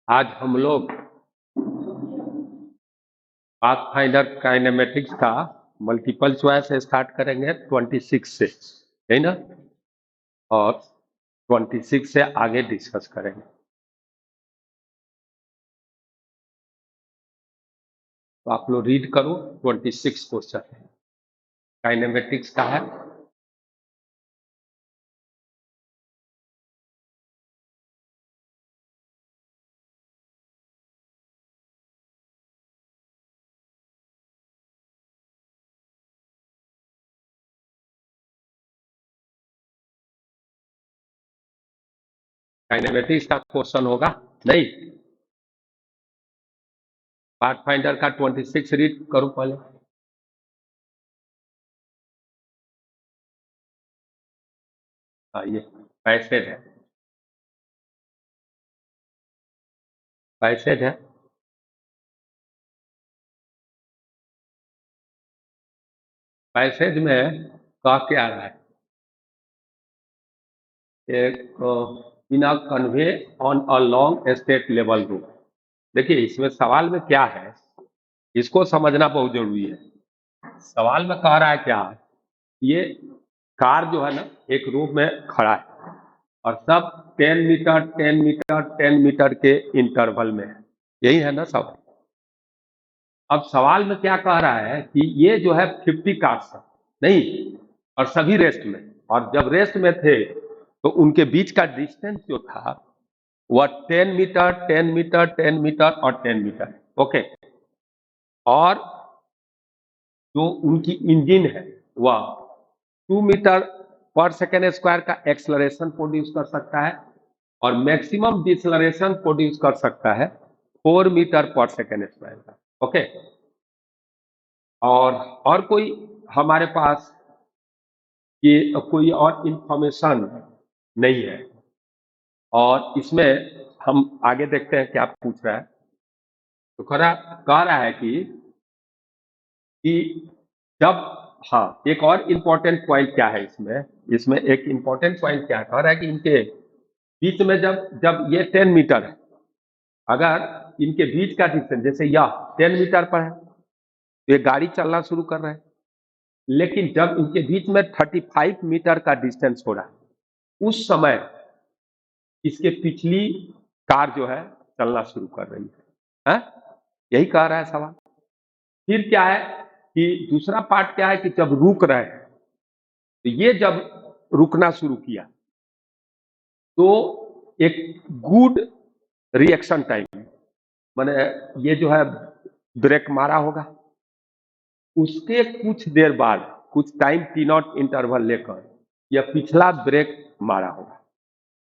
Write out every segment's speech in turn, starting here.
आज हम लोग पाथफाइंडर काइनेमेटिक्स का मल्टीपल चॉइस से स्टार्ट करेंगे 26 से, है ना। और 26 से आगे डिस्कस करेंगे। तो आप लोग रीड करो। 26 क्वेश्चन काइनेमेटिक्स का है। काइनेमेटिक्स का क्वेश्चन होगा नहीं। पाथफाइंडर का 26 रीड करो पहले। हाँ, ये पैसेज है। पैसेज है। पैसेज में कह के आ रहा है एक in a convoy on a long state level route. देखिए इसमें सवाल में क्या है, इसको समझना बहुत जरूरी है। सवाल में कह रहा है क्या, ये कार जो है ना एक रो में खड़ा है और सब 10 मीटर 10 मीटर 10 मीटर के इंटरवल में है। यही है ना सवाल। अब सवाल में क्या कह रहा है कि ये जो है 50 कार्स है नहीं, और सभी रेस्ट में, और जब रेस्ट में थे तो उनके बीच का डिस्टेंस जो था वह 10 मीटर 10 मीटर 10 मीटर और 10 मीटर। ओके। और जो उनकी इंजन है वह 2 मीटर पर सेकेंड स्क्वायर का एक्सलरेशन प्रोड्यूस कर सकता है और मैक्सिमम डिसलरेशन प्रोड्यूस कर सकता है 4 मीटर पर सेकेंड स्क्वायर का। ओके। और कोई हमारे पास ये कोई और इंफॉर्मेशन नहीं है। और इसमें हम आगे देखते हैं क्या पूछ रहा है। तो कह रहा है कि जब, हाँ, एक और इम्पोर्टेंट पॉइंट क्या है इसमें, इसमें एक इम्पोर्टेंट पॉइंट क्या है, कह रहा है कि इनके बीच में जब जब ये 10 मीटर है, अगर इनके बीच का डिस्टेंस जैसे यह 10 मीटर पर है तो ये गाड़ी चलना शुरू कर रहे हैं, लेकिन जब इनके बीच में 35 मीटर का डिस्टेंस हो रहा है उस समय इसके पिछली कार जो है चलना शुरू कर रही है। यही कह रहा है सवाल। फिर क्या है कि दूसरा पार्ट क्या है कि जब रुक रहे हैं, तो ये जब रुकना शुरू किया तो एक गुड रिएक्शन टाइम, माने ये जो है ब्रेक मारा होगा, उसके कुछ देर बाद कुछ टाइम टी नॉट इंटरवल लेकर यह पिछला ब्रेक मारा होगा।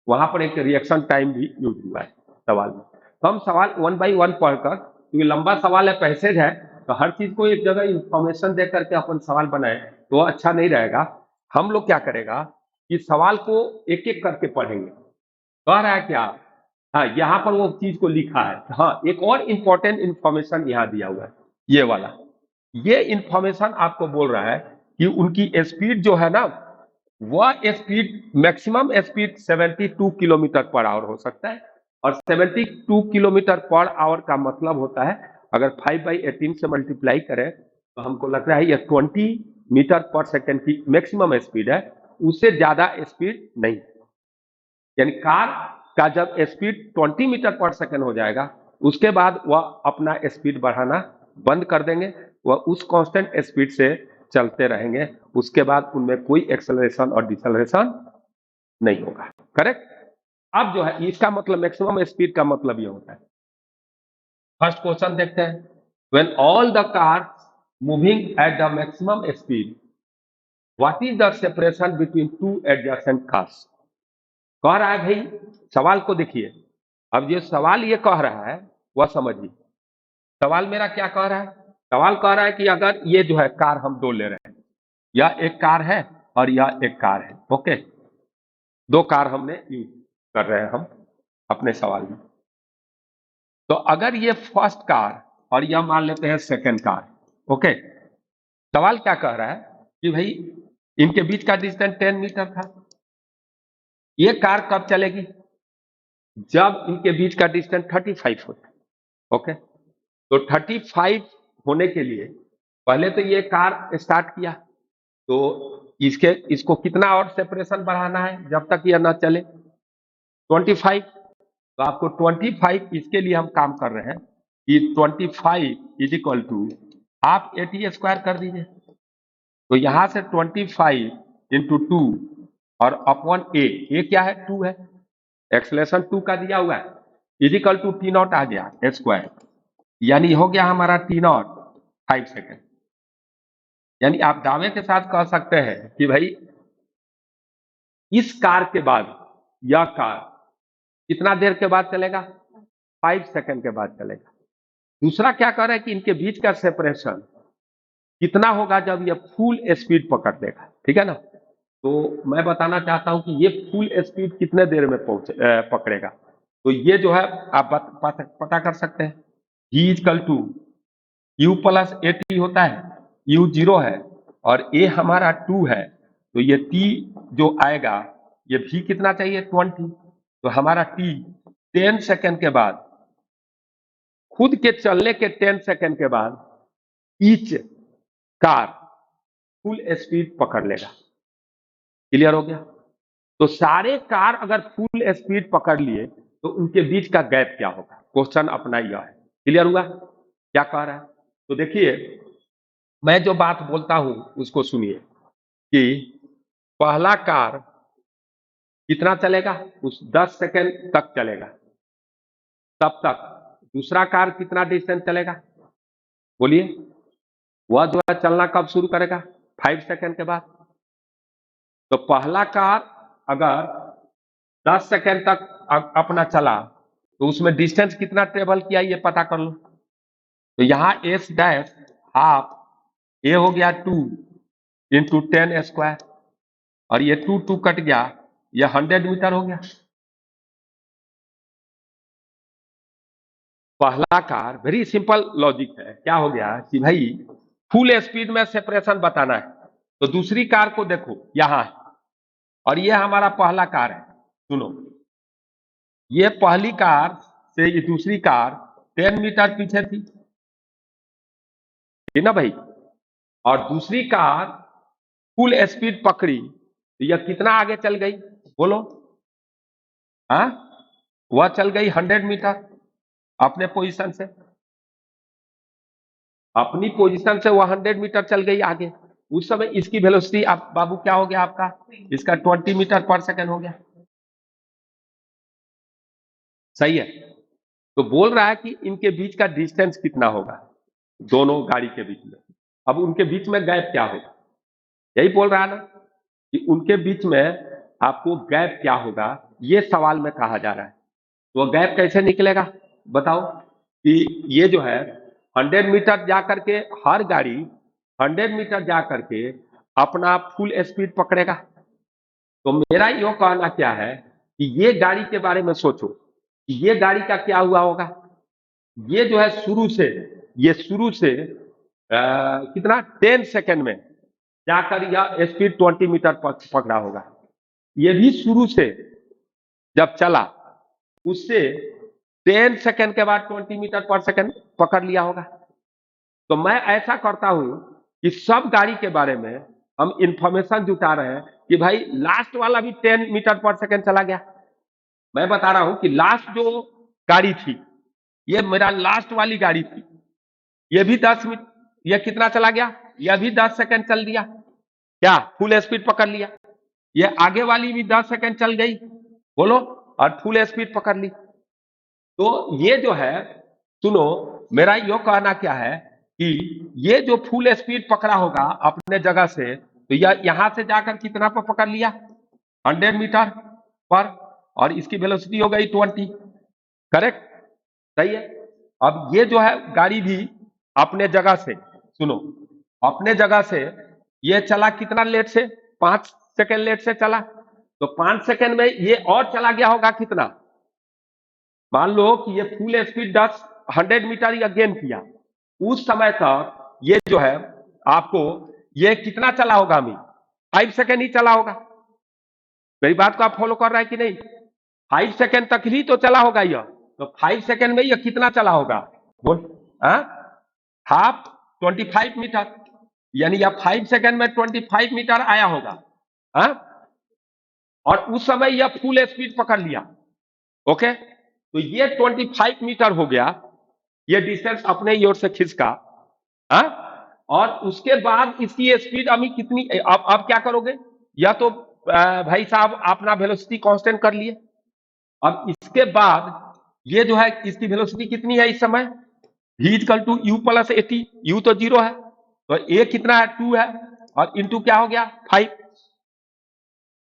वहां पर एक रिएक्शन टाइम भी यूज हुआ है सवाल में। तो हम सवाल वन बाई वन पढ़कर, क्योंकि लंबा सवाल है, पैसेज है, तो हर चीज को एक जगह इंफॉर्मेशन दे करके अपन सवाल बनाए तो अच्छा नहीं रहेगा। हम लोग क्या करेगा कि सवाल को एक एक करके पढ़ेंगे। कह रहा है क्या, हाँ यहाँ पर वो चीज को लिखा है। हाँ, एक और इंपॉर्टेंट इंफॉर्मेशन यहाँ दिया हुआ है, ये वाला। ये इंफॉर्मेशन आपको बोल रहा है कि उनकी स्पीड जो है ना, वह speed maximum speed 72 kilometre per hour हो सकता है। और 72 किलोमीटर पर आवर का मतलब होता है, अगर 5/18 से मल्टीप्लाई करें तो हमको लग रहा है यह 20 मीटर पर सेकेंड की मैक्सिमम स्पीड है, उससे ज्यादा स्पीड नहीं। यानी कार का जब स्पीड 20 मीटर पर सेकेंड हो जाएगा उसके बाद वह अपना स्पीड बढ़ाना बंद कर देंगे, वह उस कांस्टेंट स्पीड से चलते रहेंगे, उसके बाद उनमें कोई एक्सेलरेशन और डिसेलरेशन नहीं होगा। करेक्ट। अब जो है इसका मतलब मैक्सिमम स्पीड का मतलब ये होता है। फर्स्ट क्वेश्चन देखते हैं। When all the car moving at the maximum speed, what is the separation between two adjacent cars. कह रहा है भाई, सवाल को देखिए। अब ये सवाल ये कह रहा है वह समझिए। सवाल मेरा क्या कह रहा है, सवाल कह रहा है कि अगर ये जो है कार हम दो ले रहे हैं, यह एक कार है और यह एक कार है। ओके, दो कार हमने यूज कर रहे हैं हम अपने सवाल में। तो अगर ये फर्स्ट कार और यह मान लेते हैं सेकंड कार। ओके, सवाल क्या कह रहा है कि भाई इनके बीच का डिस्टेंस 10 मीटर था, ये कार कब चलेगी, जब इनके बीच का डिस्टेंस 35 होता है। ओके, तो 35 होने के लिए पहले तो ये कार स्टार्ट किया, तो इसको कितना और सेपरेशन बढ़ाना है जब तक यह ना चले? 25। तो आपको 25, इसके लिए हम काम कर रहे हैं कि 25 इज इक्वल टू आप AT² कर दीजिए। तो यहां से 25 इंटू 2 और अपॉन ए क्या है? 2 है, एक्सलेशन 2 का दिया हुआ है, इज इक्वल टू T0 आ गया स्क्वायर, यानी हो गया हमारा T0 5 सेकेंड। यानी आप दावे के साथ कह सकते हैं कि भाई इस कार के बाद यह कार कितना देर के बाद चलेगा? 5 सेकेंड के बाद चलेगा। दूसरा क्या कर रहा है कि इनके बीच का सेपरेशन कितना होगा जब यह फुल स्पीड पकड़ लेगा, ठीक है ना? तो मैं बताना चाहता हूं कि ये फुल स्पीड कितने देर में पकड़ेगा। तो ये जो है आप पता कर सकते हैं, G equal to U plus AT होता है, U 0 है और A हमारा 2 है, तो ये T जो आएगा ये भी कितना चाहिए? 20। तो हमारा T 10 सेकेंड के बाद, खुद के चलने के 10 सेकेंड के बाद ईच कार फुल स्पीड पकड़ लेगा। क्लियर हो गया? तो सारे कार अगर फुल स्पीड पकड़ लिए तो उनके बीच का गैप क्या होगा? क्वेश्चन अपना यह है। क्लियर हुआ क्या कह रहा है? तो देखिए, मैं जो बात बोलता हूं उसको सुनिए कि पहला कार कितना चलेगा? उस 10 सेकेंड तक चलेगा, तब तक दूसरा कार कितना डिस्टेंस चलेगा? बोलिए, वह जो है चलना कब शुरू करेगा? 5 सेकेंड के बाद। तो पहला कार अगर 10 सेकेंड तक अपना चला तो उसमें डिस्टेंस कितना ट्रेवल किया ये पता कर लो। तो यहां S डैश हाफ ए हो गया 2 इंटू 10 स्क्वायर और ये 2 कट गया, ये 100 मीटर हो गया। पहला कार वेरी सिंपल लॉजिक है, क्या हो गया कि भाई फुल स्पीड में सेपरेशन बताना है, तो दूसरी कार को देखो यहां है और ये हमारा पहला कार है। सुनो, ये पहली कार से ये दूसरी कार 10 मीटर पीछे थी, ठीक ना भाई? और दूसरी कार फुल स्पीड पकड़ी तो यह कितना आगे चल गई? बोलो। हाँ, वह चल गई 100 मीटर अपने पोजीशन से, अपनी पोजीशन से वह 100 मीटर चल गई आगे। उस समय इसकी वेलोसिटी आप बाबू क्या हो गया आपका? इसका 20 मीटर पर सेकेंड हो गया। सही है? तो बोल रहा है कि इनके बीच का डिस्टेंस कितना होगा दोनों गाड़ी के बीच में। अब उनके बीच में गैप क्या होगा, यही बोल रहा है ना कि उनके बीच में आपको गैप क्या होगा, ये सवाल में कहा जा रहा है। तो गैप कैसे निकलेगा बताओ? कि ये जो है 100 मीटर जा करके हर गाड़ी 100 मीटर जा करके अपना फुल स्पीड पकड़ेगा। तो मेरा यो कहना क्या है कि ये गाड़ी के बारे में सोचो कि ये गाड़ी का क्या हुआ होगा। ये जो है शुरू से कितना 10 सेकेंड में जाकर यह स्पीड 20 मीटर पकड़ा होगा। ये भी शुरू से जब चला उससे 10 सेकेंड के बाद 20 मीटर पर सेकेंड पकड़ लिया होगा। तो मैं ऐसा करता हूं कि सब गाड़ी के बारे में हम इंफॉर्मेशन जुटा रहे हैं कि भाई लास्ट वाला भी 10 मीटर पर सेकेंड चला गया। मैं बता रहा हूं कि लास्ट जो गाड़ी थी, ये मेरा लास्ट वाली गाड़ी थी, ये भी 10 मिनट, ये कितना चला गया? यह भी 10 सेकेंड चल दिया, क्या फुल स्पीड पकड़ लिया। ये आगे वाली भी 10 सेकेंड चल गई, बोलो, और फुल स्पीड पकड़ ली। तो ये जो है, सुनो, मेरा यो कहना क्या है कि ये जो फुल स्पीड पकड़ा होगा अपने जगह से, तो यह यहां से जाकर कितना पर पकड़ लिया? 100 मीटर पर, और इसकी वेलोसिटी हो गई 20। करेक्ट? सही है? अब ये जो है गाड़ी भी अपने जगह से, सुनो, अपने जगह से ये चला कितना लेट से? 5 सेकेंड लेट से चला। तो 5 सेकेंड में ये और चला गया होगा कितना? मान लो कि ये फुल स्पीड 100 मीटर या गेन किया, उस समय तक ये जो है आपको ये कितना चला होगा? 5 सेकेंड ही चला होगा। मेरी बात को आप फॉलो कर रहा है कि नहीं? 5 सेकेंड तक ही तो चला होगा यह, तो 5 सेकेंड में यह कितना चला होगा बोल, हाफ 25 मीटर, यानी यह 5 सेकेंड में 25 मीटर आया होगा, हा? और उस समय यह फुल स्पीड पकड़ लिया। ओके, तो ये 25 मीटर हो गया, ये डिस्टेंस अपने ओर से खिसका, और उसके बाद इसकी स्पीड अभी कितनी, अब क्या करोगे, या तो भाई साहब अपना वेलोसिटी कांस्टेंट कर लिए, अब इसके बाद ये जो है इसकी वेलोसिटी कितनी है इस समय, v equal to u plus 80, u तो 0 है, तो a कितना है 2 है, और इंटू क्या हो गया 5,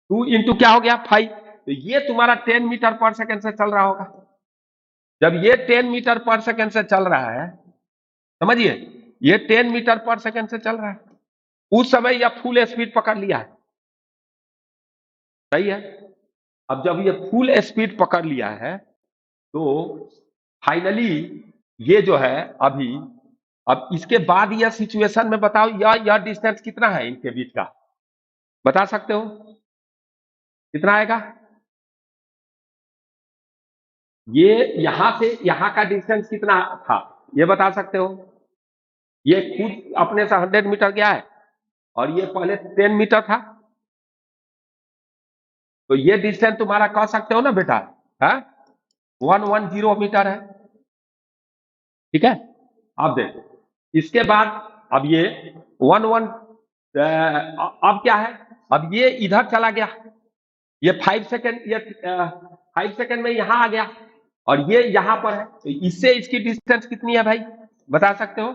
2 इंटू क्या हो गया 5, तो ये तुम्हारा 10 मीटर पर सेकेंड से चल रहा होगा। जब ये 10 मीटर पर सेकेंड से चल रहा है, समझिए ये 10 मीटर पर सेकेंड से चल रहा है, उस समय यह फुल स्पीड पकड़ लिया है, सही है। अब जब ये फुल स्पीड पकड़ लिया है तो फाइनली ये जो है अभी, अब इसके बाद यह सिचुएशन में बताओ यह डिस्टेंस कितना है इनके बीच का, बता सकते हो कितना आएगा, ये यहां से यहां का डिस्टेंस कितना था ये बता सकते हो, ये खुद अपने से 100 मीटर गया है और ये पहले 10 मीटर था, तो ये डिस्टेंस तुम्हारा कह सकते हो ना बेटा, 110 मीटर है, ठीक है। अब देखो इसके बाद अब ये 11 अब क्या है, अब ये इधर चला गया, ये 5 सेकेंड, ये 5 सेकेंड में यहां आ गया और ये यहां पर है, तो इससे इसकी डिस्टेंस कितनी है भाई बता सकते हो,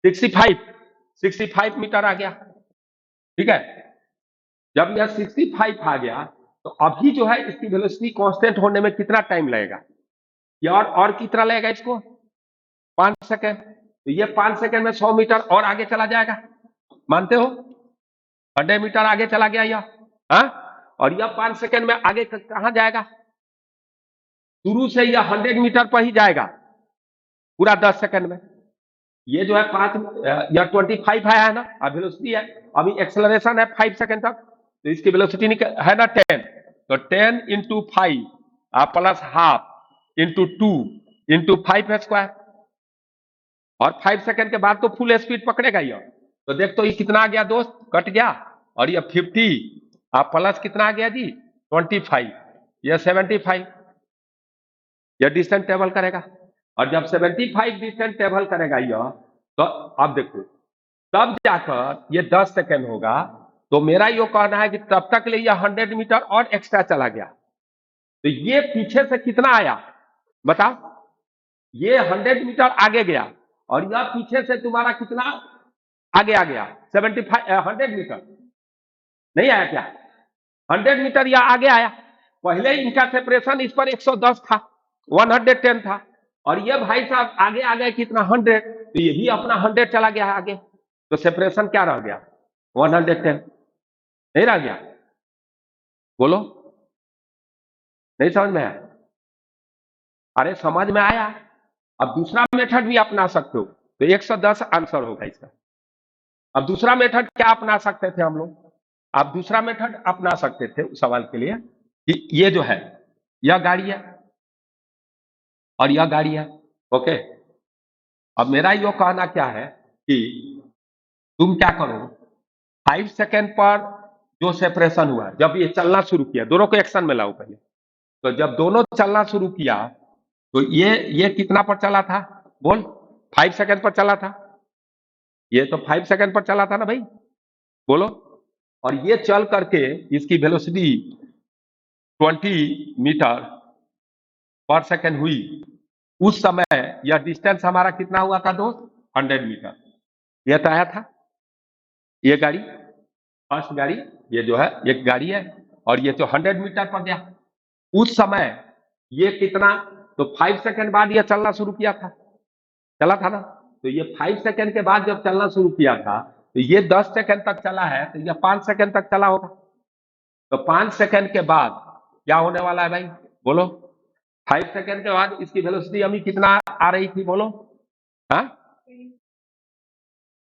65 मीटर आ गया, ठीक है। जब यह 65 आ गया तो अभी जो है इसकी वेलोसिटी कांस्टेंट होने में कितना टाइम लगेगा, या और कितना लगेगा इसको 5 सेकेंड, तो ये 5 सेकेंड में 100 मीटर और आगे चला जाएगा, मानते हो 100 मीटर आगे चला गया यह, और यह 5 सेकेंड में आगे कहां जाएगा, शुरू से यह 100 मीटर पर ही जाएगा पूरा 10 सेकेंड में, ये जो है 5 या 25 आया है ना, अब वेलोसिटी है, अभी एक्सेलरेशन है 5 सेकेंड तक, तो इसकी वेलोसिटी है ना 10, तो 10 into 5 plus half into 2 into 5 square, और 5 सेकेंड के बाद तो फुल स्पीड पकड़ेगा ये, तो देख तो ये कितना आ गया दोस्त, कट गया, और ये 50 प्लस कितना आ गया जी 25, ये 75, यह डिस्टेंस टेबल करेगा, और जब 75 डिस्टेंस टेबल करेगा यह, तो अब देखो तब जाकर ये 10 सेकेंड होगा, तो मेरा ये कहना है कि तब तक ले यह 100 मीटर और एक्स्ट्रा चला गया, तो ये पीछे से कितना आया बताओ, ये 100 मीटर आगे गया और यह पीछे से तुम्हारा कितना आगे आ गया 75 100 मीटर नहीं आया क्या, 100 मीटर या आगे आया, पहले इनका सेपरेशन इस पर 110 था, 110 था, और ये भाई साहब आगे आ गए कितना 100, तो ये भी अपना 100 चला गया है आगे, तो सेपरेशन क्या रह गया 110, नहीं रह गया, बोलो नहीं समझ में आया, अरे समझ में आया। अब दूसरा मेथड भी अपना सकते हो, तो 110 आंसर होगा इसका। अब दूसरा मेथड क्या अपना सकते थे हम लोग, आप दूसरा मेथड अपना सकते थे उस सवाल के लिए कि ये जो है यह गाड़ी है और यह गाड़ी है, ओके। अब मेरा ये कहना क्या है कि तुम क्या करो, 5 सेकेंड पर जो सेपरेशन हुआ, जब ये चलना शुरू किया, दोनों को एक्शन में लाओ पहले, तो जब दोनों चलना शुरू किया तो ये कितना पर चला था बोल, 5 सेकेंड पर चला था, ये तो 5 सेकेंड पर चला था ना भाई, बोलो, और ये चल करके इसकी वेलोसिटी 20 मीटर पर सेकेंड हुई, उस समय यह डिस्टेंस हमारा कितना हुआ था दोस्त 100 मीटर, यह तो आया था, ये गाड़ी फर्स्ट गाड़ी, ये जो है एक गाड़ी है, और ये तो 100 मीटर पर गया, उस समय ये कितना, तो 5 सेकेंड बाद यह चलना शुरू किया था, चला था ना, तो ये 5 सेकेंड के बाद जब चलना शुरू किया था तो ये 10 सेकेंड तक चला है, तो ये 5 सेकेंड तक चला होगा, तो 5 सेकेंड के बाद क्या होने वाला है भाई बोलो, 5 सेकेंड के बाद इसकी वेलोसिटी अभी कितना आ रही थी बोलो,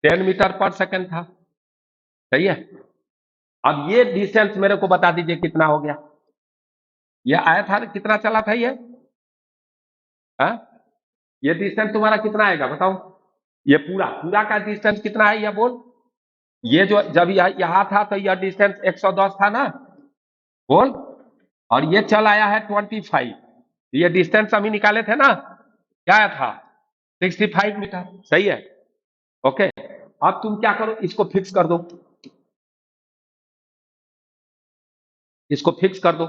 10 मीटर पर सेकेंड था, सही है। अब ये डिस्टेंस मेरे को बता दीजिए कितना हो गया। ये आया था कितना चला था ये? हाँ, ये डिस्टेंस तुम्हारा कितना आएगा बताओ? ये पूरा पूरा का डिस्टेंस कितना है ये बोल? ये जो जब यहां था तो यह डिस्टेंस 110 था ना, बोल। और ये चल आया है 25। ये डिस्टेंस अभी निकाले थे ना, क्या आया था? 65 मीटर, सही है। ओके, अब तुम क्या करो, इसको फिक्स कर दो, इसको फिक्स कर दो।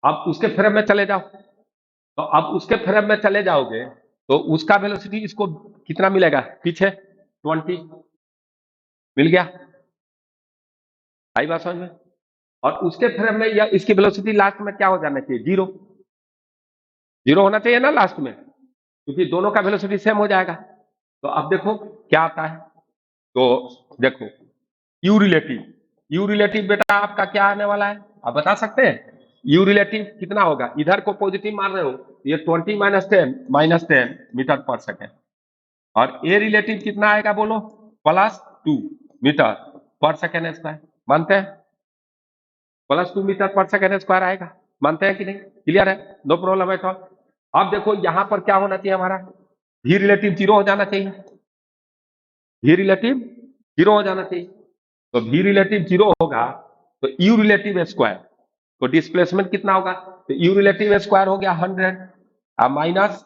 अब उसके फ्रेम में चले जाओ, तो अब उसके फ्रेम में चले जाओगे तो उसका वेलोसिटी इसको कितना मिलेगा पीछे? 20 मिल गया, आई बात समझ में? और उसके फ्रेम में या इसकी वेलोसिटी लास्ट में क्या हो जाना चाहिए? जीरो, जीरो होना चाहिए ना लास्ट में, क्योंकि दोनों का वेलोसिटी सेम हो जाएगा। तो अब देखो क्या आता है, तो देखो यू रिलेटिव, यू रिलेटिव बेटा आपका क्या आने वाला है, आप बता सकते हैं? यू रिलेटिव कितना होगा? इधर को पॉजिटिव मान रहे हो, ये 20 माइनस 10 मीटर पर सेकेंड। और ए रिलेटिव कितना आएगा बोलो? +2 मीटर पर सेकेंड स्क्वायर। मानते हैं? +2 मीटर पर सेकेंड स्क्वायर आएगा, मानते हैं कि नहीं? क्लियर है, नो प्रॉब्लम एट ऑल। अब देखो यहां पर क्या होना चाहिए हमारा? भी रिलेटिव जीरो हो जाना चाहिए, भी रिलेटिव जीरो हो जाना चाहिए। तो भी रिलेटिव जीरो होगा तो यू रिलेटिव स्क्वायर, तो डिस्प्लेसमेंट कितना होगा? तो यू रिलेटिव स्क्वायर हो गया 100 माइनस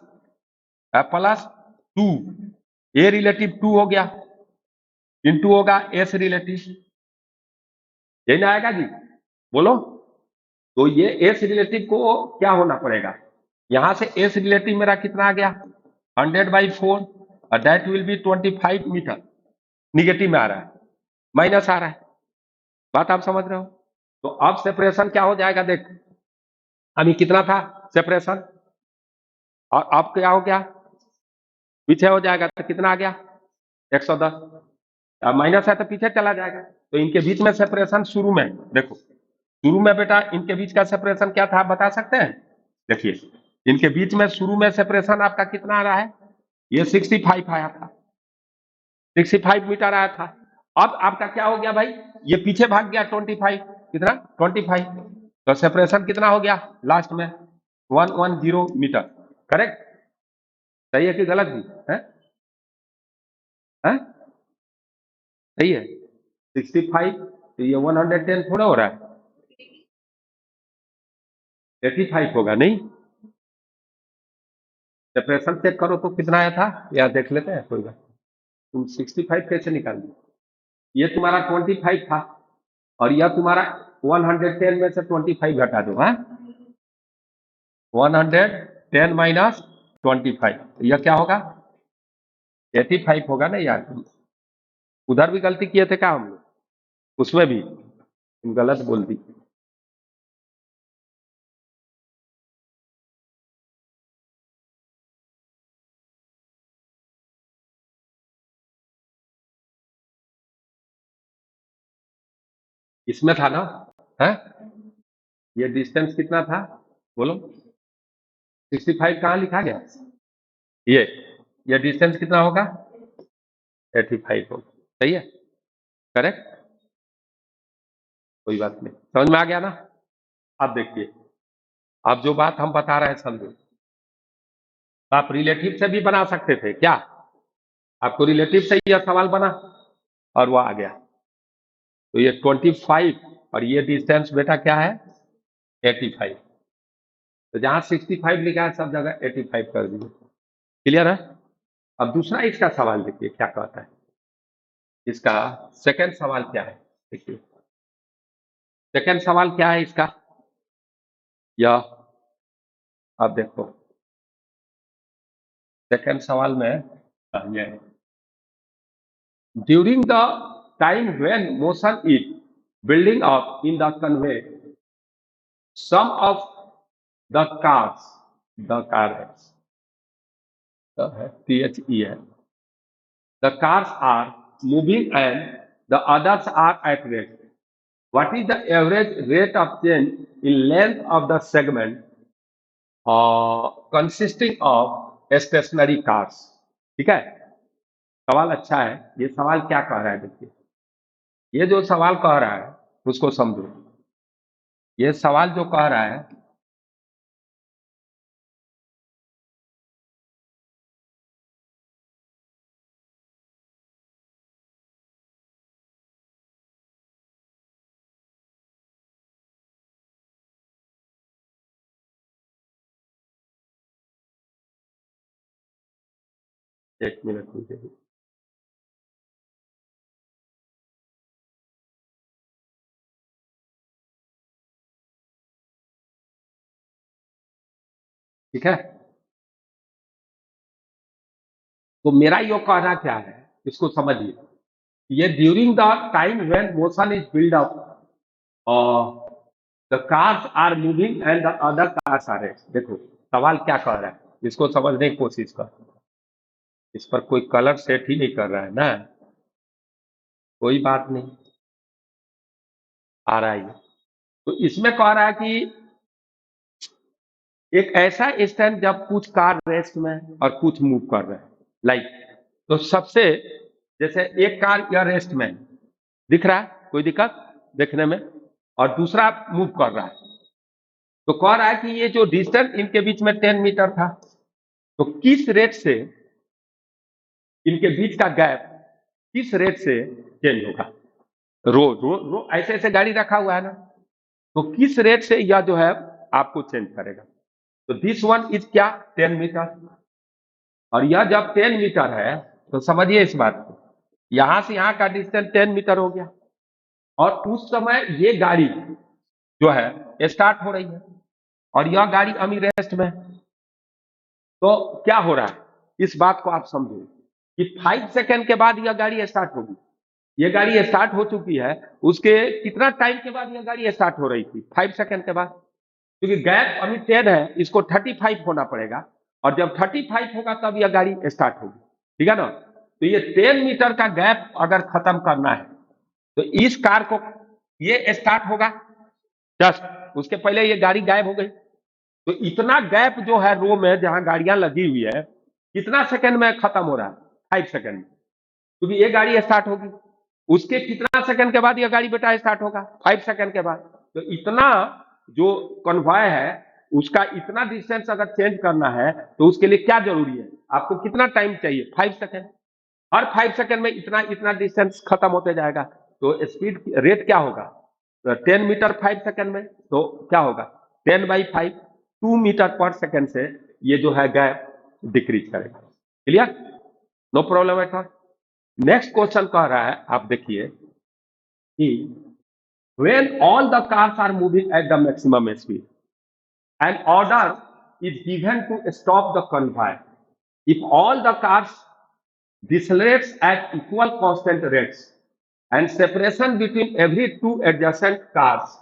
+2, ए रिलेटिव 2 हो गया, इंटू होगा एस रिलेटिव, यही ना आएगा जी? बोलो। तो ये एस रिलेटिव को क्या होना पड़ेगा? यहां से एस रिलेटिव मेरा कितना आ गया? 100/4, और that will be 25 metre. Negative में आ रहा है, माइनस आ रहा है, बात आप समझ रहे हो? तो अब सेपरेशन क्या हो जाएगा देख, अभी कितना था सेपरेशन, और अब क्या हो गया? पीछे हो जाएगा तो कितना आ गया? 110। माइनस है तो पीछे चला जाएगा। तो इनके बीच में सेपरेशन शुरू में देखो, शुरू में बेटा इनके बीच का सेपरेशन क्या था बता सकते हैं? देखिए इनके बीच में शुरू में सेपरेशन आपका कितना आ रहा है? ये 65 आया था, 65 मीटर आया था। अब आपका क्या हो गया भाई? ये पीछे भाग गया 25, कितना? 25। तो सेपरेशन कितना हो गया लास्ट में? 110 मीटर, करेक्ट? सही है कि गलत भी है? सही है। 65, तो ये 110 थोड़ा हो रहा है, 85 होगा नहीं? सेपरेशन चेक करो तो कितना आया था, या देख लेते हैं कोई बात। तुम 65 कैसे निकाल दी? ये तुम्हारा 25 था, और यह तुम्हारा 110 में से 25 घटा दो, हाँ? 110 माइनस 25, यह क्या होगा? 85 होगा ना यार। तुम उधर भी गलती किए थे क्या हम लोग? उसमें भी तुम गलत बोल दी। इसमें था ना, है? ये डिस्टेंस कितना था बोलो? 65 कहाँ लिखा गया? ये ये डिस्टेंस कितना होगा? 85 होगा, सही है, करेक्ट। कोई बात नहीं, समझ में आ गया ना? अब देखिए, अब जो बात हम बता रहे हैं समझो, आप रिलेटिव से भी बना सकते थे क्या? आपको रिलेटिव से यह सवाल बना और वो आ गया। तो ये 25 और ये डिस्टेंस बेटा क्या है? 85। तो जहां 65 लिखा है सब जगह 85 कर दीजिए, क्लियर है? अब दूसरा इसका सवाल देखिए क्या कहता है। इसका सेकंड सवाल क्या है, देखिए सेकंड सवाल क्या है इसका, या आप देखो सेकंड सवाल में ये during the time when motion is building up in the convey, some of the cars, the cars, the THEN, the cars are moving and the others are at rest. What is the average rate of change in length of the segment consisting of stationary cars? ठीक है, सवाल अच्छा है। ये सवाल क्या कह रहा है देखिए, ये जो सवाल कह रहा है उसको समझो। ये सवाल जो कह रहा है, एक मिनट मुझे, ठीक है। तो मेरा यो कहना क्या है, इसको समझिए। ये during the time when motion is build up, the cars are moving and the other cars are rest. देखो सवाल क्या कह रहा है, इसको समझने की कोशिश कर। इस पर कोई कलर सेट ही नहीं कर रहा है ना, कोई बात नहीं, आ रहा है ये। तो इसमें कह रहा है कि एक ऐसा इंस्टेंट जब कुछ कार रेस्ट में और कुछ मूव कर रहे हैं, लाइक, तो सबसे, जैसे एक कार या रेस्ट में दिख रहा है, कोई दिक्कत देखने में, और दूसरा मूव कर रहा है, तो कह रहा है कि ये जो डिस्टेंस इनके बीच में 10 मीटर था, तो किस रेट से इनके बीच का गैप किस रेट से चेंज होगा। रोज रो, रो, ऐसे ऐसे गाड़ी रखा हुआ है ना, तो किस रेट से यह जो है आपको चेंज करेगा। तो दिस वन इज क्या, 10 मीटर, और यह जब 10 मीटर है तो समझिए इस बात को, यहां से यहां का डिस्टेंस 10 मीटर हो गया, और उस समय ये गाड़ी जो है स्टार्ट हो रही है और यह गाड़ी अमी रेस्ट में है। तो क्या हो रहा है, इस बात को आप समझो कि 5 सेकेंड के बाद यह गाड़ी स्टार्ट होगी। ये गाड़ी स्टार्ट हो चुकी है, उसके कितना टाइम के बाद यह गाड़ी स्टार्ट हो रही थी, 5 सेकेंड के बाद, क्योंकि गैप अभी 10 है, इसको 35 होना पड़ेगा, और जब 35 होगा तब यह गाड़ी स्टार्ट होगी, ठीक है ना। तो ये 10 मीटर का गैप अगर खत्म करना है तो इस कार को, ये स्टार्ट होगा जस्ट, उसके पहले ये गाड़ी गायब हो गई, तो इतना गैप जो है रो में जहां गाड़ियां लगी हुई है, कितना सेकंड में खत्म हो रहा है, 5 सेकंड में, क्योंकि ये गाड़ी स्टार्ट होगी, उसके कितना सेकंड के बाद यह गाड़ी बेटा स्टार्ट होगा, 5 सेकंड के बाद। तो इतना जो कन्वॉय है उसका इतना डिस्टेंस अगर चेंज करना है तो उसके लिए क्या जरूरी है, आपको कितना टाइम चाहिए, 5 सेकंड। हर 5 सेकंड में इतना इतना डिस्टेंस खत्म होते जाएगा, तो स्पीड रेट क्या होगा, 10 मीटर 5 सेकंड में, तो क्या होगा 10/5, 2 मीटर पर सेकंड से ये जो है गैप डिक्रीज करेगा। Clear, no problem at all. Next question कह रहा है, आप देखिए कि when all the cars are moving at the maximum speed, an order is given to stop the convoy. If all the cars decelerates at equal constant rates and separation between every two adjacent cars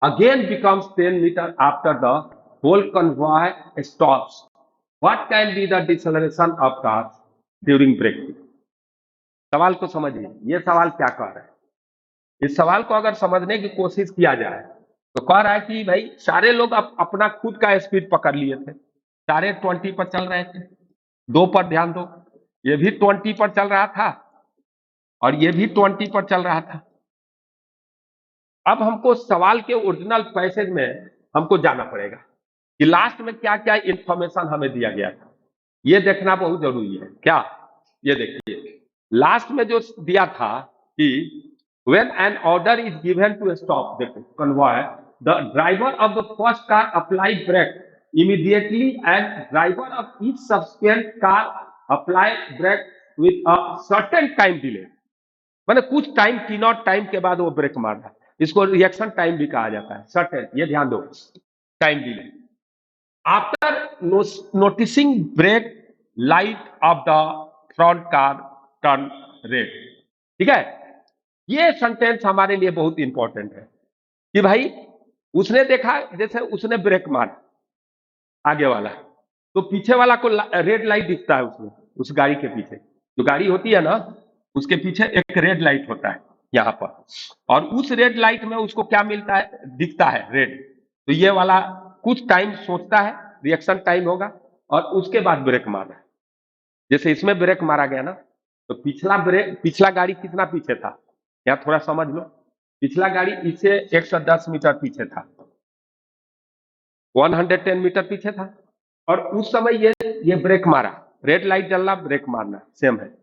again becomes 10 meter after the whole convoy stops, what can be the deceleration of cars during braking? सवाल को समझिए, ये सवाल क्या कह रहा है। इस सवाल को अगर समझने की कोशिश किया जाए तो कह रहा है कि भाई सारे लोग अपना खुद का स्पीड पकड़ लिए थे, सारे 20 पर चल रहे थे, दो पर ध्यान दो, ये भी 20 पर चल रहा था और ये भी 20 पर चल रहा था। अब हमको सवाल के ओरिजिनल पैसेज में हमको जाना पड़ेगा कि लास्ट में क्या क्या इंफॉर्मेशन हमें दिया गया था, ये देखना बहुत जरूरी है। क्या, ये देखिए लास्ट में जो दिया था कि when an order is given to stop the convoy, the driver of the first car apply brake immediately and driver of each subsequent car apply brake with a certain time delay। मतलब कुछ time, T0 time के बाद वो break मारना है, इसको reaction time भी कहा जाता है, सर्टेन, ये ध्यान दो, time delay after noticing brake light of the front car turn red. ठीक है, ये सेंटेंस हमारे लिए बहुत इंपॉर्टेंट है कि भाई उसने देखा, जैसे उसने ब्रेक मारा आगे वाला, तो पीछे वाला को रेड लाइट दिखता है, उसमें उस गाड़ी के पीछे जो गाड़ी होती है ना, उसके पीछे एक रेड लाइट होता है यहां पर, और उस रेड लाइट में उसको क्या मिलता है, दिखता है रेड। तो ये वाला कुछ टाइम सोचता है, रिएक्शन टाइम होगा, और उसके बाद ब्रेक मारना है। जैसे इसमें ब्रेक मारा गया ना, तो पिछला गाड़ी कितना पीछे था, यहाँ थोड़ा समझ लो, पिछला गाड़ी इससे 110 मीटर पीछे था, 110 मीटर पीछे था, और उस समय ये ब्रेक मारा, रेड लाइट जलना ब्रेक मारना सेम है,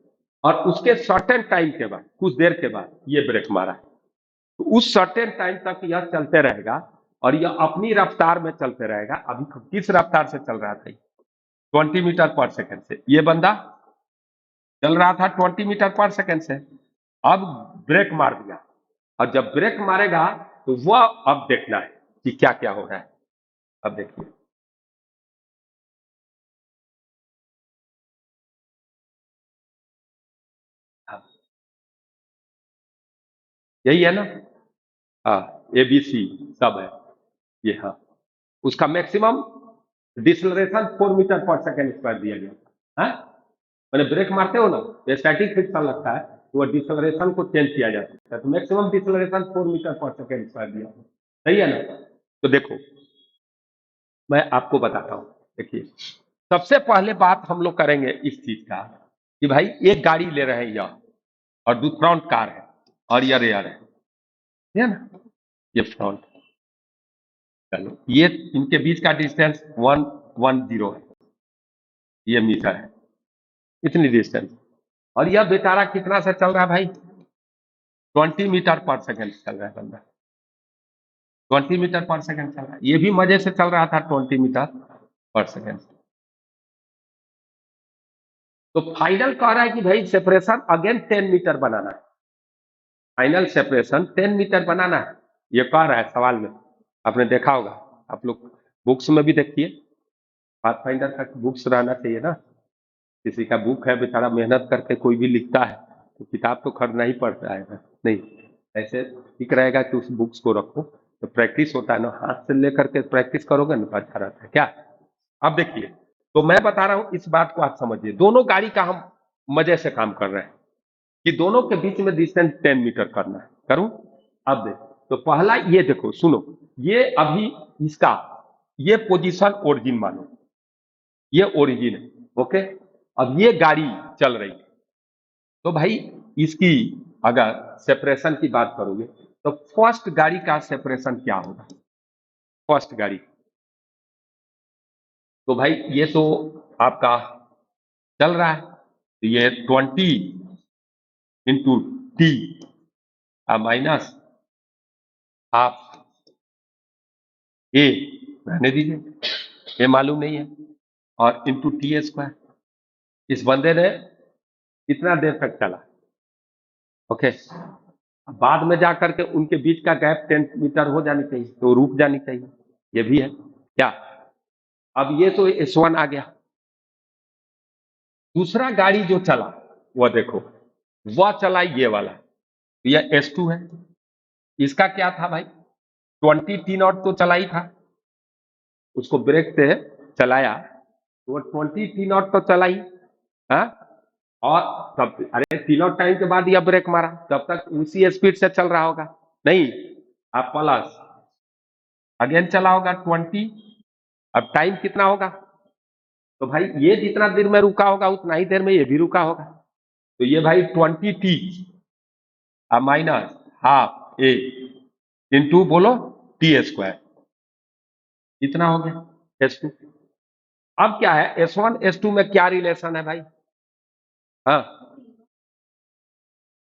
और उसके सर्टेन टाइम के बाद, कुछ देर के बाद ये ब्रेक मारा, तो उस सर्टेन टाइम तक यह चलते रहेगा और यह अपनी रफ्तार में चलते रहेगा। अभी किस रफ्तार से चल रहा था? 20 मीटर पर सेकंड से ये बंदा चल रहा था 20 मीटर पर सेकंड से। अब ब्रेक मार दिया, और जब ब्रेक मारेगा तो वह अब देखना है कि क्या क्या हो रहा है। अब देखिए, हाँ, यही है ना, हाँ, ABC सब है ये, हाँ, उसका मैक्सिमम डिसलरेशन 4 मीटर पर सेकंड स्क्वायर दिया गया है। मैंने ब्रेक मारते हो ना, तो स्टैटिक फ्रिक्शन लगता है, तो वो डिसलरेशन को चेंज किया जा सकता है, तो मैक्सिमम डिसलरेशन 4 मीटर पर सेकंड स्क्वायर दिया, सही है ना। तो देखो, मैं आपको बताता हूं, देखिए, सबसे पहले बात हम लोग करेंगे इस चीज का कि भाई एक गाड़ी ले रहे हैं यह, और दो फ्रंट कार है और यह रेयर है ना, ये फ्रंट, चलो ये इनके बीच का डिस्टेंस 110 है, ये मीटर है, इतनी डिस्टेंस, और यह बेचारा कितना से चल रहा है भाई? 20 मीटर पर सेकंड चल रहा है बंदा, 20 मीटर पर सेकंड चल रहा है, ये भी मजे से चल रहा था 20 मीटर पर सेकंड। तो फाइनल कह रहा है कि भाई सेपरेशन अगेन 10 मीटर बनाना है, फाइनल सेपरेशन 10 मीटर बनाना है, ये कह रहा है सवाल में। आपने देखा होगा, आप लोग बुक्स में भी देखिए, पाथफाइंडर का बुक्स रहना चाहिए ना, किसी का बुक है बेचारा मेहनत करके कोई भी लिखता है, तो किताब तो खरीदना ही पड़ता है ना, नहीं ऐसे ठीक रहेगा कि उस बुक्स को रखो, तो प्रैक्टिस होता है ना, हाथ से लेकर के प्रैक्टिस करोगे ना, तो अच्छा रहता है क्या। अब देखिए, तो मैं बता रहा हूं, इस बात को आप समझिए, दोनों गाड़ी का हम मजे से काम कर रहे हैं कि दोनों के बीच में डिस्टेंस 10 मीटर करना है, करूं? अब देख, तो पहला ये देखो, सुनो, ये अभी इसका ये पोजीशन ओरिजिन मानो, ये ओरिजिन है, ओके। अब ये गाड़ी चल रही है, तो भाई इसकी अगर सेपरेशन की बात करोगे, तो फर्स्ट गाड़ी का सेपरेशन क्या होगा? फर्स्ट गाड़ी, तो भाई ये तो आपका चल रहा है, तो ये 20 इंटू टी माइनस हाफ ए, रहने दीजिए, ये मालूम नहीं है, और इंटू टी स्क्वायर। इस बंदे ने कितना देर तक चला, ओके। बाद में जाकर के उनके बीच का गैप 10 मीटर हो जानी चाहिए, तो रुक जानी चाहिए, ये भी है क्या। अब ये तो S1 आ गया, दूसरा गाड़ी जो चला वह देखो, वह चला ये वाला, तो यह S2 है, इसका क्या था भाई? 20 टी नॉट तो चला ही था, उसको ब्रेक से चलाया, तो वो 20 टी नॉट तो चला ही, हाँ, और तब अरे तीनों टाइम के बाद यह ब्रेक मारा, तब तक उसी स्पीड से चल रहा होगा, नहीं, आप प्लस अगेन चला होगा 20, अब टाइम कितना होगा? तो भाई ये जितना देर में रुका होगा उतना ही देर में ये भी रुका होगा, तो ये भाई 20 टी माइनस हाफ ए इंटू बोलो टी स्क्वायर, इतना हो गया S2। अब क्या है, S1 S2 में क्या रिलेशन है भाई? हाँ,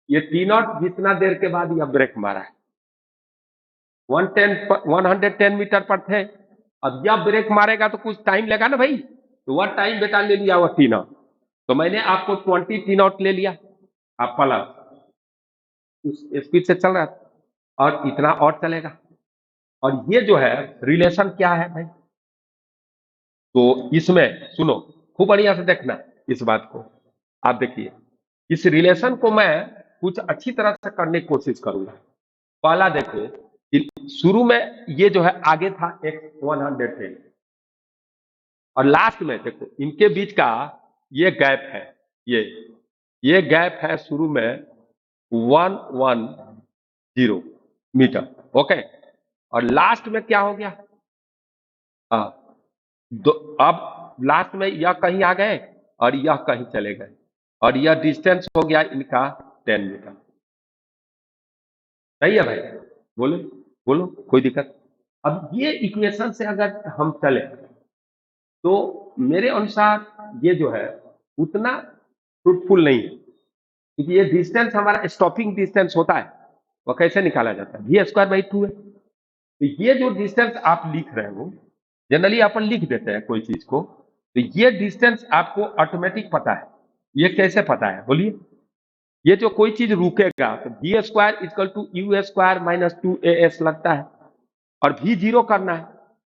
ये टी नॉट जितना देर के बाद यह ब्रेक मारा है, 110 मीटर पर थे, अब जब ब्रेक मारेगा तो कुछ टाइम लेगा ना भाई, तो वह टाइम बेटा ले लिया वह टी नॉट, तो मैंने आपको 20 टी नॉट ले लिया, आप प्लस उस स्पीड से चल रहा था, और इतना और चलेगा, और ये जो है रिलेशन क्या है भाई? तो इसमें सुनो, खूब बढ़िया से देखना इस बात को, आप देखिए, इस रिलेशन को मैं कुछ अच्छी तरह से करने की कोशिश करूंगा। पहला देखो कि शुरू में ये जो है आगे था X110, और लास्ट में देखो इनके बीच का ये गैप है, ये गैप है शुरू में 110 मीटर, ओके, और लास्ट में क्या हो गया? हाँ, अब लास्ट में यह कहीं आ गए और यह कहीं चले गए, और यह डिस्टेंस हो गया इनका 10 मीटर, सही है भाई, बोलो बोलो, कोई दिक्कत। अब ये इक्वेशन से अगर हम चले तो मेरे अनुसार ये जो है उतना फ्रूटफुल नहीं है, क्योंकि ये डिस्टेंस हमारा स्टॉपिंग डिस्टेंस होता है, वो कैसे निकाला जाता है, v²/2 है। तो ये जो डिस्टेंस आप लिख रहे हो, जनरली अपन लिख देते हैं कोई चीज को, तो ये डिस्टेंस आपको ऑटोमेटिक पता है। ये कैसे पता है बोलिए? ये जो कोई चीज रुकेगा तो v²=u² - 2as लगता है, और v जीरो करना है,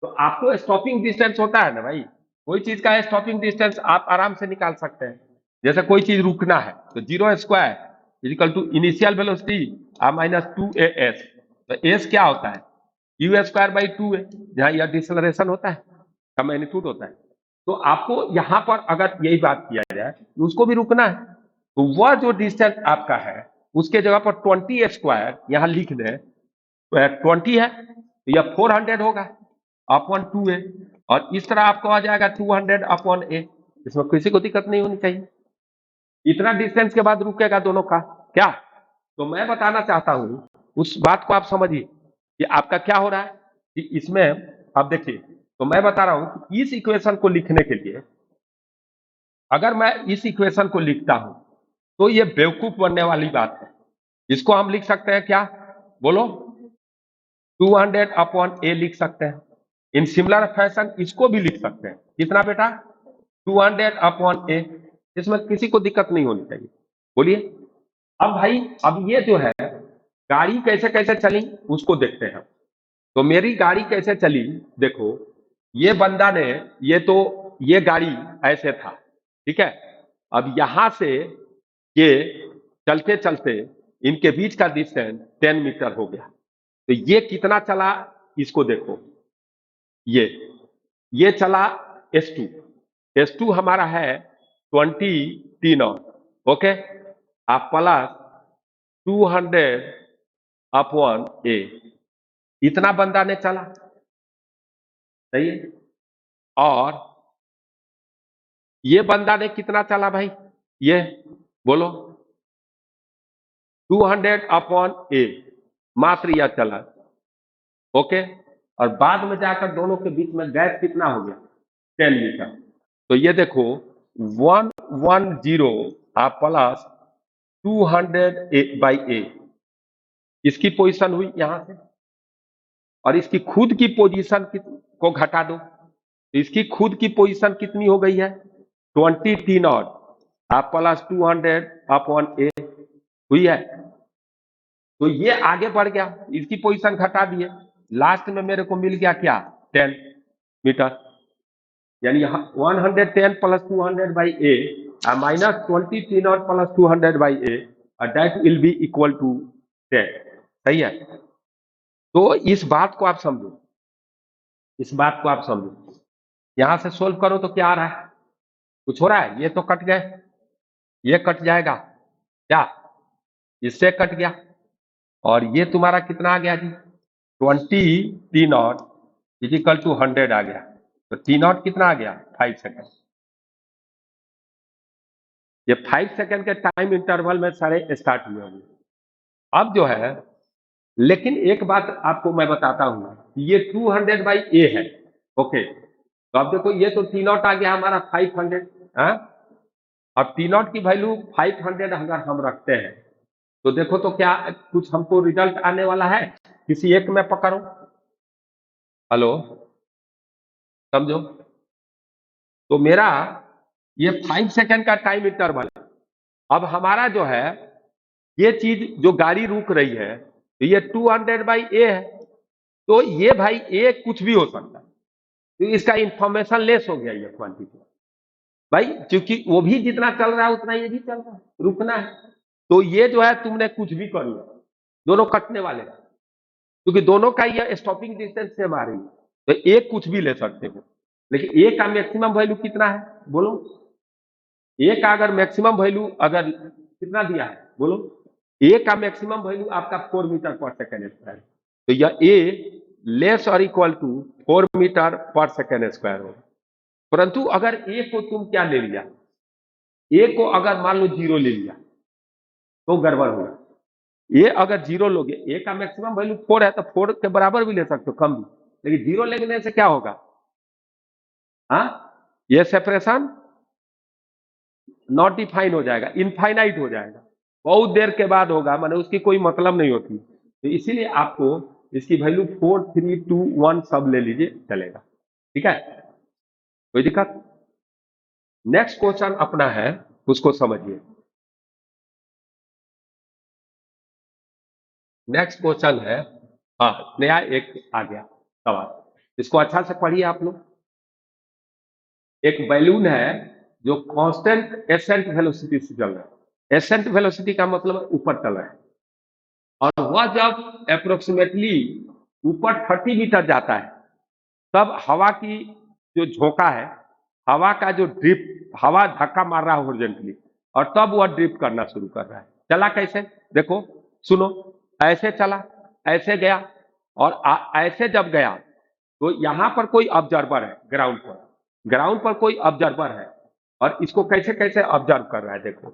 तो आपको स्टॉपिंग डिस्टेंस होता है ना भाई, कोई चीज का स्टॉपिंग डिस्टेंस आप आराम से निकाल सकते हैं। जैसे कोई चीज रुकना है तो 0² इनिशियल वेलोसिटी -2as, तो एस क्या होता है, u²/2 है, जहां यह डिसलरेशन होता है का मैग्नीट्यूड होता है। तो आपको यहां पर अगर यही बात किया जाए तो उसको भी रुकना है, तो वह जो डिस्टेंस आपका है उसके जगह पर 20² यहां लिख दें, 20 है तो यह 400 होगा अपॉन 2a, और इस तरह आपको आ जाएगा 200 अपॉन a। इसमें किसी को दिक्कत नहीं होनी चाहिए। इतना डिस्टेंस के बाद रुकेगा दोनों का क्या, तो मैं बताना चाहता हूं उस बात को आप समझिए कि आपका क्या हो रहा है कि इसमें आप देखिए, तो मैं बता रहा हूं कि इस इक्वेशन को लिखने के लिए अगर मैं इस इक्वेशन को लिखता हूं तो ये बेवकूफ बनने वाली बात है। इसको हम लिख सकते हैं क्या, बोलो? 200 अपॉन ए लिख सकते हैं। इन सिमिलर फैशन इसको भी लिख सकते हैं, कितना बेटा, 200 अपॉन ए। इसमें किसी को दिक्कत नहीं होनी चाहिए, बोलिए। अब भाई, अब ये जो है गाड़ी कैसे कैसे चली उसको देखते हैं। तो मेरी गाड़ी कैसे चली, देखो, ये बंदा ने, ये गाड़ी ऐसे था, ठीक है। अब यहां से ये चलते चलते इनके बीच का डिस्टेंस 10 मीटर हो गया, तो ये कितना चला इसको देखो। ये चला S2 हमारा है 20 T0, ओके, आप प्लस 200 अपॉन ए, इतना बंदा ने चला, सही है। और ये बंदा ने कितना चला भाई, ये बोलो, 200 अपॉन ए, मात्र यह चला, ओके। और बाद में जाकर दोनों के बीच में गैप कितना हो गया, 10 मीटर। तो ये देखो 110 आप प्लस 200/a, इसकी पोजीशन हुई यहां से, और इसकी खुद की पोजीशन को घटा दो, तो इसकी खुद की पोजीशन कितनी हो गई है, 20 T0 आप प्लस 200 अपॉन ए हुई है। तो ये आगे बढ़ गया, इसकी पोजीशन घटा दिए, लास्ट में मेरे को मिल गया क्या, 10 मीटर। यानी 110 plus 200/a -20 T0 plus 200/a, that will be equal to 10, सही है। तो इस बात को आप समझो, इस बात को आप समझो, यहां से सोल्व करो तो क्या आ रहा है, कुछ हो रहा है, ये तो कट गए, ये कट जाएगा क्या, इससे कट गया, और ये तुम्हारा कितना आ गया जी, 20 T0 इजिकल टू 100 आ गया। तो T0 कितना आ गया, 5 सेकेंड। ये 5 सेकेंड के टाइम इंटरवल में सारे स्टार्ट हुए होंगे। अब जो है, लेकिन एक बात आपको मैं बताता हूं, ये 200/a है, ओके। तो अब देखो ये तो T0 आ गया हमारा 500, हाँ। अब T0 की वैल्यू 500 अगर हम रखते हैं तो देखो तो क्या कुछ हमको रिजल्ट आने वाला है, किसी एक में पकड़ो, हेलो, समझो। तो मेरा ये 5 सेकेंड का टाइम इंटरवल, अब हमारा जो है ये चीज जो गाड़ी रुक रही है, तो ये 200/a है, तो ये भाई ए कुछ भी हो सकता है, तो इसका इंफॉर्मेशन लेस हो गया ये क्वांटिटी भाई, क्योंकि वो भी जितना चल रहा है उतना ये भी चल रहा है, रुकना है। तो ये जो है तुमने कुछ भी कर लिया, दोनों कटने वाले, क्योंकि दोनों का ये स्टॉपिंग डिस्टेंस सेम आ रही है, तो एक कुछ भी ले सकते हो, लेकिन ए का मैक्सिमम वैल्यू कितना है बोलो, ए का अगर मैक्सिमम वैल्यू अगर कितना दिया है बोलो, ए का मैक्सिमम वैल्यू आपका 4 मीटर पर सेकेंड स्क्वायर, तो यह ए लेस और इक्वल टू 4 मीटर पर सेकेंड स्क्वायर होगा। परंतु अगर ए को तुम क्या ले लिया, ए को अगर मान लो 0 ले लिया तो गड़बड़ होगा, ये अगर जीरो लोगे, ए का मैक्सिमम वैल्यू 4 है तो 4 के बराबर भी ले सकते हो, कम भी, लेकिन जीरो लेने से क्या होगा, हाँ, ये सेपरेशन नॉट डिफाइन हो जाएगा, इनफाइनाइट हो जाएगा, बहुत देर के बाद होगा, माने उसकी कोई मतलब नहीं होती। तो इसीलिए आपको इसकी वैल्यू 4, 3, 2, 1 सब ले लीजिए, चलेगा। ठीक है, कोई दिक्कत। नेक्स्ट क्वेश्चन अपना है, उसको समझिए। नेक्स्ट क्वेश्चन है, हाँ, नया एक आ गया सवाल, इसको अच्छा से पढ़िए आप लोग। एक बैलून है जो कांस्टेंट एसेंट वेलोसिटी से चल रहा है। एसेंट वेलोसिटी का मतलब ऊपर चल रहा है, और वह जब अप्रोक्सीमेटली ऊपर 30 मीटर जाता है, तब हवा की जो झोंका है, हवा का जो ड्रिप, हवा धक्का मार रहा है हॉरिजॉन्टली, और तब वह ड्रिप करना शुरू कर रहा है। चला कैसे, देखो, सुनो, ऐसे चला, ऐसे गया, और ऐसे जब गया तो यहां पर कोई ऑब्जर्वर है, ग्राउंड पर कोई ऑब्जर्वर है, और इसको कैसे कैसे ऑब्जर्व कर रहा है, देखो,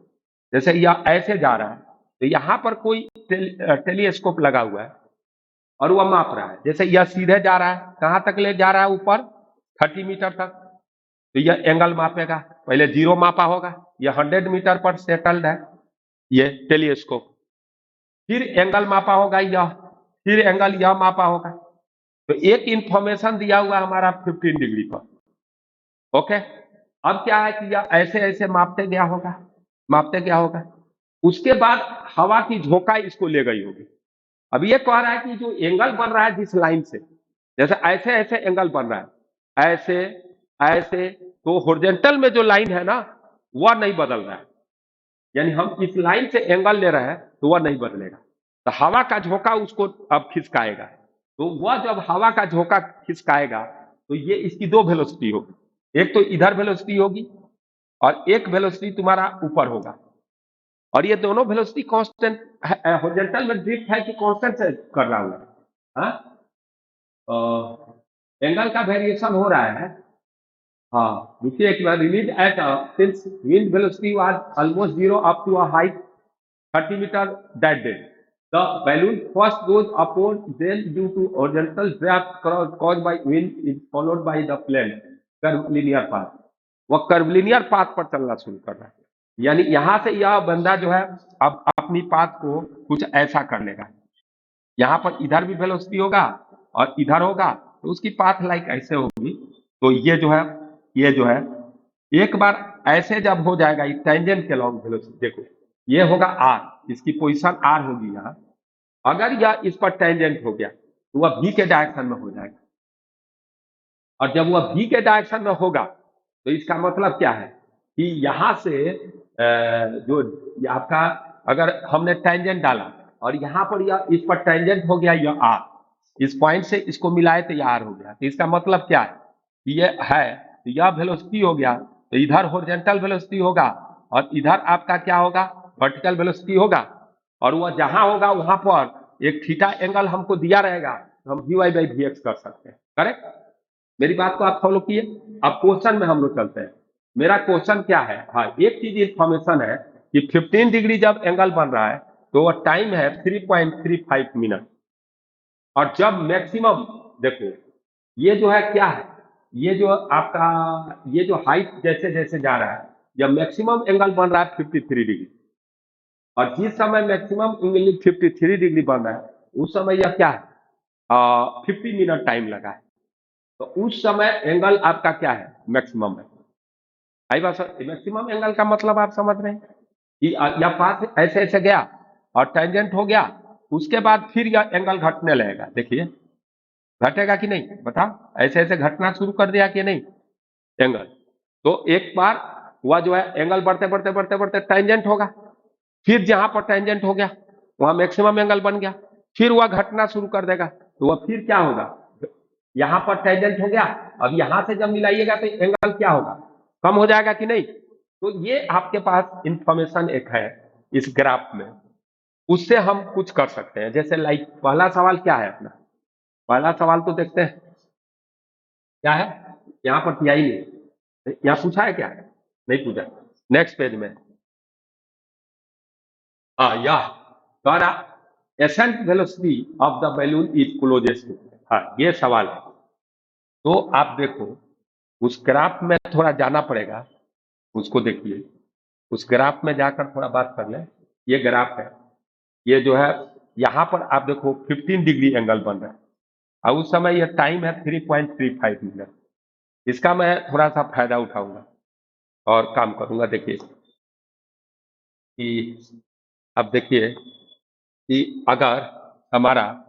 जैसे यह ऐसे जा रहा है तो यहां पर कोई टेलीस्कोप लगा हुआ है, और वह माप रहा है। जैसे यह सीधे जा रहा है, कहां तक ले जा रहा है, ऊपर 30 मीटर तक, तो यह एंगल मापेगा। पहले 0 मापा होगा, यह 100 मीटर पर सेटल्ड है, ये टेलीस्कोप। फिर एंगल मापा होगा यह, फिर एंगल यह मापा होगा, तो एक इंफॉर्मेशन दिया हुआ हमारा 15 डिग्री पर। ओके, अब क्या है कि यह ऐसे ऐसे मापते गया होगा, उसके बाद हवा की झोंका इसको ले गई होगी। अब ये कह रहा है कि जो एंगल बन रहा है जिस लाइन से, जैसे ऐसे ऐसे एंगल बन रहा है, ऐसे ऐसे, तो हॉरिजॉन्टल में जो लाइन है ना, वह नहीं बदल रहा है, यानी हम इस लाइन से एंगल ले रहे हैं तो वह नहीं बदलेगा। तो हवा का झोंका उसको अब खिसकाएगा, तो वह जब हवा का झोंका खिसकाएगा तो ये इसकी दो वेलोसिटी होगी, एक तो इधर वेलोसिटी होगी और एक वेलोसिटी तुम्हारा ऊपर होगा, और ये दोनों वेलोसिटी कांस्टेंट हॉरिजॉन्टल में ड्रिफ्ट है कि कांस्टेंट से कर रहा हूं, हाँ, एंगल का वेरिएशन हो रहा है। हाँ, देखिए एक बार, release at since wind velocity was almost zero up to a height 30 meter that day. The balloon first goes upward, then due to horizontal draft caused by wind is followed by the plane curvilinear path. वह curvilinear path पर चलना शुरू कर रहा है, यानी यहां से यह बंदा जो है अब अपनी पाथ को कुछ ऐसा कर लेगा, यहां पर इधर भी वेलोसिटी होगा और इधर होगा, तो उसकी पाथ लाइक ऐसे होगी। तो ये जो है एक बार ऐसे जब हो जाएगा, टेंजेंट के लॉन्ग वेलोसिटी, देखो ये होगा आर, इसकी पोजीशन आर होगी यहाँ, अगर यह इस पर टेंजेंट हो गया तो वह भी के डायरेक्शन में हो जाएगा, और जब वह भी के डायरेक्शन में होगा तो इसका मतलब क्या है कि यहां से जो आपका, अगर हमने टेंजेंट डाला और यहां पर यह इस पर टेंजेंट हो गया, यह आर, इस पॉइंट से इसको मिलाए तो यह आर हो गया, तो इसका मतलब क्या है कि ये है, तो यह वेलोसिटी हो गया, तो इधर हॉरिजॉन्टल वेलोसिटी होगा और इधर आपका क्या होगा, वर्टिकल वेलोसिटी होगा, और वह जहां होगा वहां पर एक थीटा एंगल हमको दिया रहेगा, तो हम V Y by V X कर सकते हैं। करेक्ट, मेरी बात को आप फॉलो किए। अब क्वेश्चन में हम लोग चलते हैं। मेरा क्वेश्चन क्या है, हाँ, एक चीज इंफॉर्मेशन है कि 15 डिग्री जब एंगल बन रहा है तो वह टाइम है 3.35 मिनट, और जब मैक्सिमम, देखो ये जो है क्या है, ये जो आपका, ये जो हाइट जैसे जैसे जा रहा है, जब मैक्सिमम एंगल बन रहा है 53 डिग्री, और जिस समय मैक्सिमम एंगल 53 डिग्री बन रहा है उस समय यह क्या है, 50 मिनट टाइम लगा है, तो उस समय एंगल आपका क्या है, मैक्सिमम है। आई बात सर, मैक्सिमम एंगल का मतलब आप समझ रहे हैं कि यह पाथ ऐसे ऐसे गया और टेंजेंट हो गया, उसके बाद फिर यह एंगल घटने लगेगा, देखिए घटेगा कि नहीं, बताओ, ऐसे ऐसे घटना शुरू कर दिया कि नहीं एंगल, तो एक बार वह जो है एंगल बढ़ते बढ़ते बढ़ते बढ़ते टेंजेंट होगा, फिर जहां पर टेंजेंट हो गया वहां मैक्सिमम एंगल बन गया, फिर वह घटना शुरू कर देगा, तो वह फिर क्या होगा, यहां पर टेंजेंट हो गया, अब यहां से जब मिलाइएगा तो एंगल क्या होगा, कम हो जाएगा कि नहीं। तो ये आपके पास इंफॉर्मेशन एक है इस ग्राफ में, उससे हम कुछ कर सकते हैं। जैसे लाइक पहला सवाल क्या है अपना, पहला सवाल तो देखते हैं क्या है, यहां पर किया ही नहीं, यहां पूछा है क्या, नहीं पूछा, नेक्स्ट पेज में, हाँ, यह कह रहा ascent velocity of the balloon is closest to. हाँ, ये सवाल है। तो आप देखो, उस ग्राफ में थोड़ा जाना पड़ेगा, उसको देखिए, उस ग्राफ में जाकर थोड़ा बात कर लें। ये ग्राफ है, ये जो है यहाँ पर आप देखो 15 डिग्री एंगल बन रहा है, और उस समय ये टाइम है 3.35 मिनट। इसका मैं थोड़ा सा फायदा उठाऊंगा और काम करूंगा। देखिए कि अब देखिए कि अगर हमारा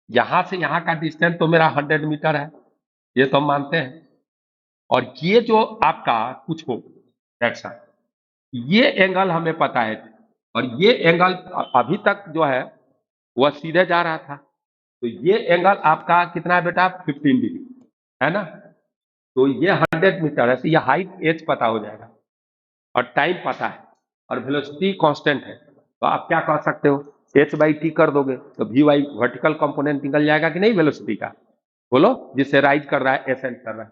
यहाँ से यहाँ का डिस्टेंस तो मेरा 100 मीटर है, ये तो हम मानते हैं, और ये जो आपका कुछ हो ऐसा, ये एंगल हमें पता है, और ये एंगल अभी तक जो है वह सीधे जा रहा था, तो ये एंगल आपका कितना है बेटा, 15 डिग्री है ना। तो ये 100 मीटर है, तो ये हाइट एच पता हो जाएगा, और टाइम पता है, और वेलोसिटी कांस्टेंट है। तो आप क्या कर सकते हो, एच बाई टी कर दोगे तो वी वाई वर्टिकल कंपोनेंट निकल जाएगा कि नहीं वेलोसिटी का, बोलो, जिससे राइज कर रहा है, एसेंट कर रहा है।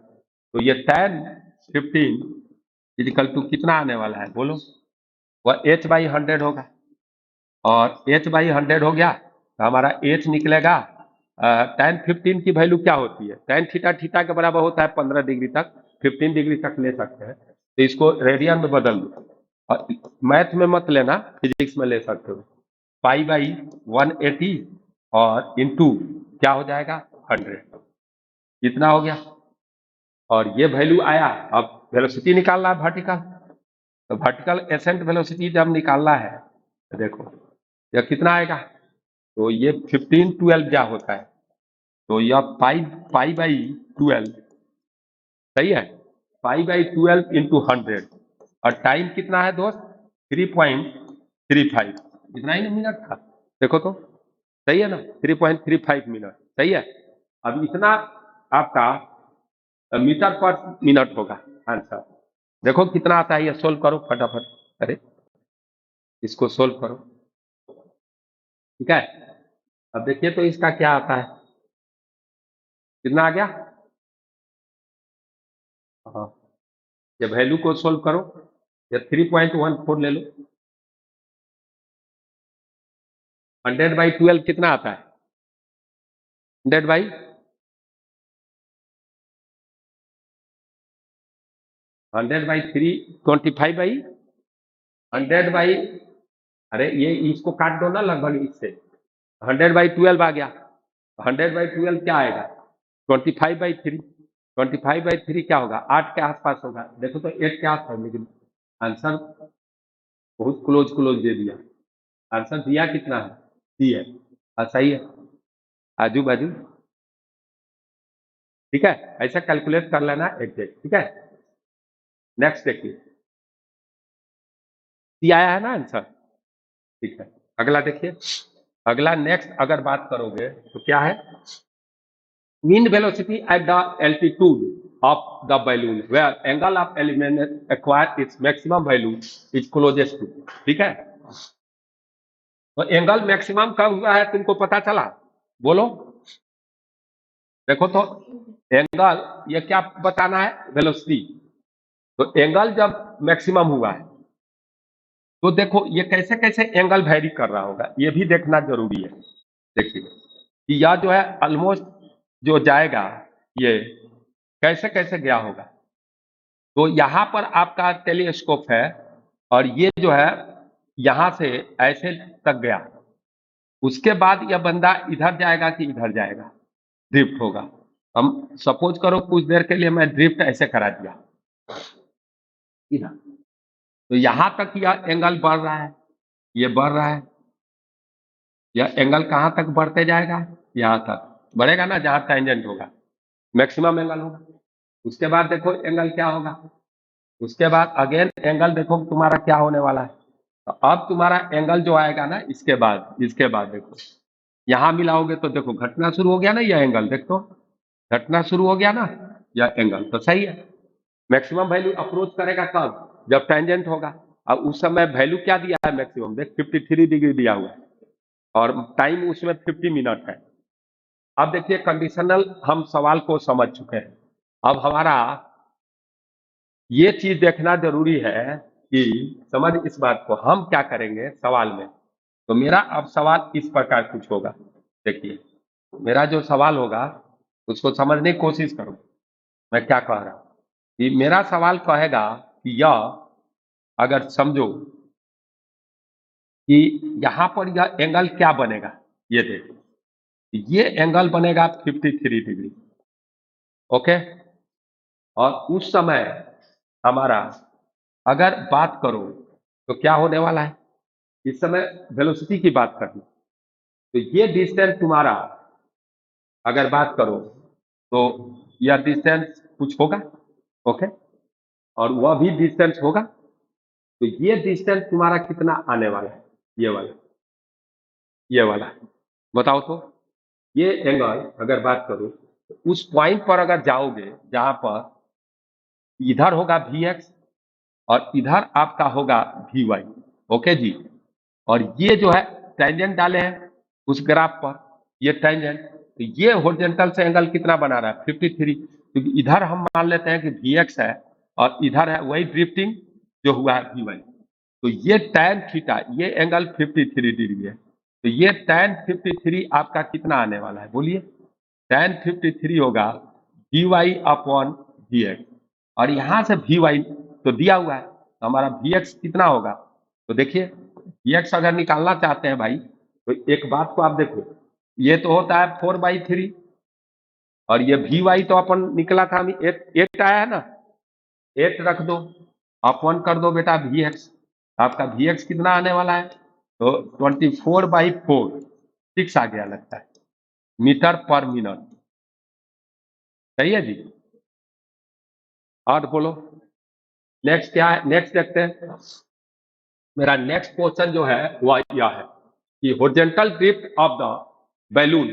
तो ये tan 15 इजिकल टू कितना आने वाला है, बोलो, वह एच बाई 100 होगा, और एच बाई 100 हो गया तो हमारा एच निकलेगा। tan 15 की वैल्यू क्या होती है, tan थीटा थीटा के बराबर होता है 15 डिग्री तक, 15 डिग्री तक ले सकते हैं, तो इसको रेडियन में बदल दो, और मैथ में मत लेना, फिजिक्स में ले सकते हो। पाई बाई 180 और इंटू क्या हो जाएगा 100, इतना हो गया, और ये वैल्यू आया। अब वेलोसिटी निकालना है वर्टिकल, तो वर्टिकल एसेंट वेलोसिटी जब निकालना है तो देखो यह कितना आएगा, तो ये 15/12 क्या होता है, तो यह पाई पाई बाई 12, सही है, पाई बाई 12 इंटू 100, और टाइम कितना है दोस्त, 3.35, इतना ही ना मिनट था, देखो तो सही है ना, 3.35 मिनट, सही है। अब इतना आपका मीटर पर मिनट होगा आंसर। देखो कितना आता है, ये सोल्व करो फटाफट, अरे इसको सोल्व करो, ठीक है। अब देखिए तो इसका क्या आता है, कितना आ गया, हाँ, ये वैल्यू को सोल्व करो, ये 3.14 ले लो, 100/12 कितना आता है, 100/3 25/100 अरे ये इसको काट दो ना लगभग इससे, 100/12 आ गया, 100/12 क्या आएगा, 25/3, 25/3 क्या होगा, 8 के आसपास होगा, देखो तो 8 के आसपास, लेकिन आंसर बहुत क्लोज क्लोज दे दिया, आंसर दिया कितना है, सी है, सही है, आजू बाजू, ठीक है। ऐसा कैलकुलेट कर लेना एग्जैक्ट, ठीक है। नेक्स्ट देखिए, सी आया है ना आंसर, ठीक है। अगला देखिए, अगला नेक्स्ट अगर बात करोगे तो क्या है, mean velocity at the altitude of the balloon where angle of element acquire its maximum value is closest to, ठीक है। तो एंगल मैक्सिमम कब हुआ है तुमको पता चला, बोलो, देखो तो एंगल, ये क्या बताना है, वेलोसिटी, तो एंगल जब मैक्सिमम हुआ है तो देखो ये कैसे कैसे एंगल वेरी कर रहा होगा, ये भी देखना जरूरी है। देखिए कि यह जो है ऑलमोस्ट जो जाएगा, ये कैसे कैसे गया होगा, तो यहाँ पर आपका टेलीस्कोप है, और ये जो है यहाँ से ऐसे तक गया, उसके बाद यह बंदा इधर जाएगा कि इधर जाएगा, ड्रिफ्ट होगा। हम सपोज करो कुछ देर के लिए मैं ड्रिफ्ट ऐसे करा दिया इधर, तो यहाँ तक यह एंगल बढ़ रहा है, ये बढ़ रहा है, यह एंगल कहाँ तक बढ़ते जाएगा, यहाँ तक बढ़ेगा ना, जहाँ टेंजेंट होगा मैक्सिमम एंगल होगा। उसके बाद देखो एंगल क्या होगा, उसके बाद अगेन एंगल देखो तुम्हारा क्या होने वाला है, तो अब तुम्हारा एंगल जो आएगा ना, इसके बाद देखो यहां मिलाओगे तो देखो घटना शुरू हो गया ना, यह एंगल देखो घटना शुरू हो गया ना, यह एंगल तो सही है। मैक्सिमम वैल्यू अप्रोच करेगा कब, जब टेंजेंट होगा, और उस समय वैल्यू क्या दिया है मैक्सिमम, देख 53 डिग्री दिया हुआ है, और टाइम उसमें 50 मिनट है। अब देखिए कंडीशनल हम सवाल को समझ चुके हैं, अब हमारा ये चीज देखना जरूरी है कि समझ इस बात को, हम क्या करेंगे सवाल में, तो मेरा अब सवाल इस प्रकार कुछ होगा, देखिए मेरा जो सवाल होगा उसको समझने की कोशिश करो मैं क्या कह रहा हूं। कि मेरा सवाल कहेगा कि यह अगर समझो कि यहां पर यह एंगल क्या बनेगा, ये देखो ये एंगल बनेगा 53 डिग्री, ओके। और उस समय हमारा अगर बात करो तो क्या होने वाला है, इस समय वेलोसिटी की बात करनी, तो ये डिस्टेंस तुम्हारा अगर बात करो तो यह डिस्टेंस कुछ होगा, ओके, और वह भी डिस्टेंस होगा। तो ये डिस्टेंस तुम्हारा कितना आने वाला है, ये वाला बताओ तो। ये एंगल अगर बात करो तो उस पॉइंट पर अगर जाओगे जहां पर इधर होगा Vx और इधर आपका होगा Vy, ओके जी। और ये जो है टेंजेंट डाले हैं उस ग्राफ पर, ये टेंजेंट, तो ये हॉरिजॉन्टल से एंगल कितना बना रहा है 53, क्योंकि इधर हम मान लेते हैं कि Vx है और इधर है वही ड्रिफ्टिंग जो हुआ है Vy। तो ये tan थीटा, ये एंगल 53 डिग्री है, तो ये tan 53 आपका कितना आने वाला है बोलिए। tan 53 होगा Vy अपॉन Vx, और यहां से Vy तो दिया हुआ है, तो हमारा Vx कितना होगा, तो देखिए Vx अगर निकालना चाहते हैं भाई तो एक बात को आप देखो, ये तो होता है 4/3 और ये Vy तो अपन निकला था, 8 आया है ना, 8 रख दो, अपॉन कर दो बेटा Vx, आपका Vx कितना आने वाला है, तो 24/4 6 आ गया लगता है, मीटर पर मिनट, सही है जी। और बोलो नेक्स्ट क्या है, नेक्स्ट देखते हैं। मेरा नेक्स्ट क्वेश्चन जो है वह यह है कि horizontal drift of the balloon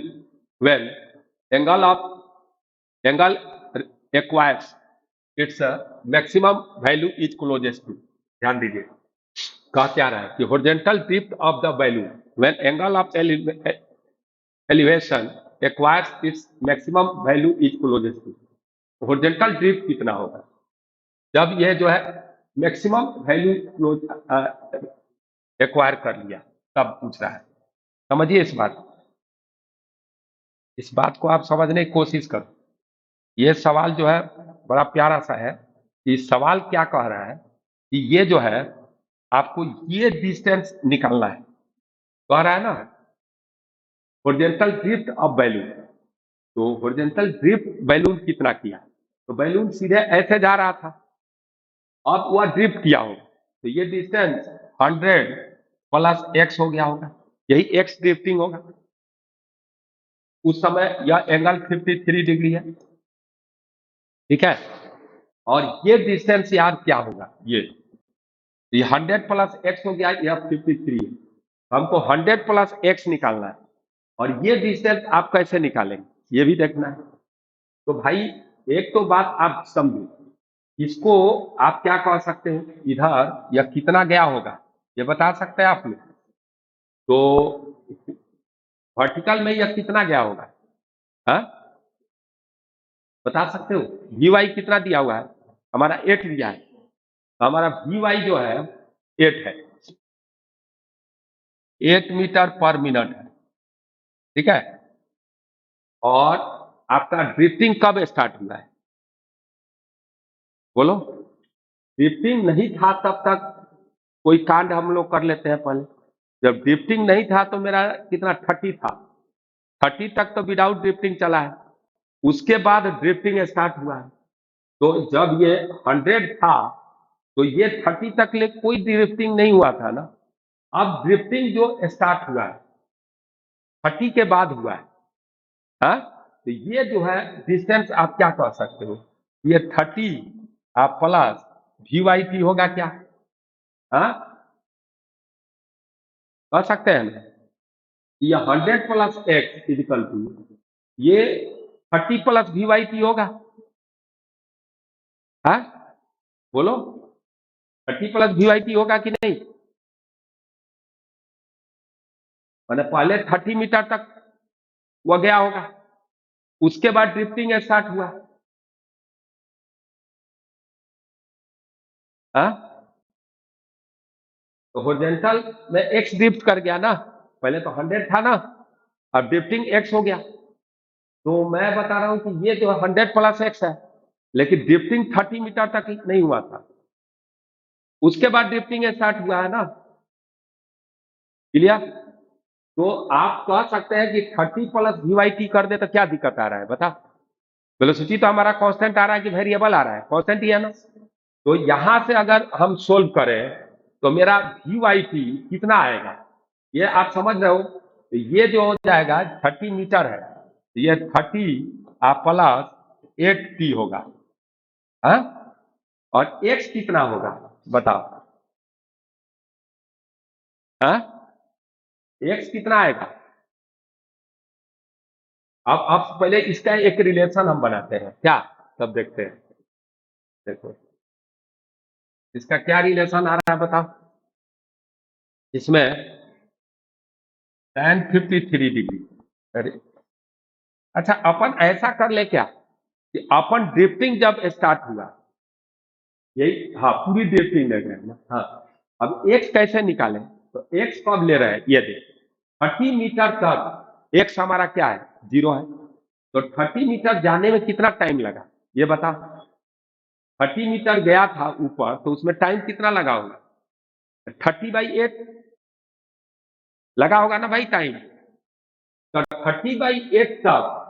when angle acquires its maximum value is closest to, ध्यान दीजिए कहा क्या रहा है कि horizontal drift of the balloon when angle of elevation acquires its maximum value is closest to, horizontal drift कितना होगा जब यह जो है मैक्सिमम वैल्यू एक्वायर कर लिया, तब पूछ रहा है। समझिए इस बात को आप समझने की कोशिश करो। ये सवाल जो है बड़ा प्यारा सा है। कि सवाल क्या कह रहा है कि ये जो है आपको ये डिस्टेंस निकालना है, कह रहा है ना हॉरिजॉन्टल ड्रिफ्ट ऑफ बैलून, तो हॉरिजॉन्टल ड्रिफ्ट बैलून कितना किया, तो बैलून सीधे ऐसे जा रहा था, अब वह ड्रिफ्ट किया होगा, तो ये डिस्टेंस 100 प्लस x हो गया होगा, यही x ड्रिफ्टिंग होगा। उस समय यह एंगल 53 डिग्री है, ठीक है। और ये डिस्टेंस यार क्या होगा, ये 100 प्लस x हो गया, यह 53 है, हमको 100 प्लस x निकालना है, और ये डिस्टेंस आप कैसे निकालेंगे ये भी देखना है। तो भाई एक तो बात आप समझो, इसको आप क्या कह सकते हो, इधर यह कितना गया होगा ये बता सकते हैं आप लोग, तो वर्टिकल में यह कितना गया होगा, हाँ बता सकते हो। Vy कितना दिया हुआ है, हमारा 8 दिया है, हमारा Vy जो है 8 है, 8 मीटर पर मिनट है, ठीक है। और आपका ड्रिफ्टिंग कब स्टार्ट हुआ है बोलो, ड्रिफ्टिंग नहीं था तब तक कोई कांड हम लोग कर लेते हैं पहले। जब ड्रिफ्टिंग नहीं था तो मेरा कितना 30 था, 30 तक तो विदाउट ड्रिफ्टिंग चला है, उसके बाद ड्रिफ्टिंग स्टार्ट हुआ है। तो जब ये 100 था तो ये 30 तक ले कोई ड्रिफ्टिंग नहीं हुआ था ना, अब ड्रिफ्टिंग जो स्टार्ट हुआ है 30 के बाद हुआ है, हाँ? तो ये जो है डिस्टेंस आप क्या कह सकते हो, ये 30 आप प्लस Vy होगा क्या, हाँ कह सकते हैं ना, ये 100 प्लस x इजिकल टू ये 30 प्लस Vy होगा, हाँ बोलो 30 प्लस Vy होगा कि नहीं, मैंने पहले 30 मीटर तक वो गया होगा, उसके बाद ड्रिफ्टिंग स्टार्ट हुआ, हाँ तो हॉरिजॉन्टल में x ड्रिफ्ट कर गया ना, पहले तो 100 था ना, अब ड्रिफ्टिंग x हो गया। तो मैं बता रहा हूं कि ये जो 100 प्लस x है, लेकिन ड्रिफ्टिंग 30 मीटर तक नहीं हुआ था, उसके बाद ड्रिफ्टिंग स्टार्ट हुआ है ना। क्लियर? तो आप कह सकते हैं कि 30 प्लस वी कर दे तो क्या दिक्कत आ रहा है बता। वेलोसिटी तो हमारा कांस्टेंट आ रहा है कि वेरिएबल आ रहा है, कांस्टेंट ही है ना। तो यहां से अगर हम सोल्व करें तो मेरा वी कितना आएगा, ये आप समझ रहे हो। तो ये जो हो जाएगा 30 मीटर है, ये 30 प्लस 8t होगा, हाँ? और x कितना होगा बताओ, हाँ? x कितना आएगा? अब पहले इसका एक रिलेशन हम बनाते हैं, क्या तब देखते हैं। देखो इसका क्या रिलेशन आ रहा है बताओ। इसमें tan 53 डिग्री। अरे अच्छा, अपन ऐसा कर ले क्या कि अपन ड्रिफ्टिंग जब स्टार्ट हुआ, यही हाँ पूरी ड्रिफ्टिंग ले रहे हैं ना, हाँ। अब x कैसे निकालें, तो x कब ले रहे हैं, ये देख 30 मीटर तक x हमारा क्या है, 0 है। तो 30 मीटर जाने में कितना टाइम लगा ये बता। 30 मीटर गया था ऊपर, तो उसमें टाइम कितना लगा होगा, 30/8 लगा होगा ना भाई टाइम। तो 30/8 तक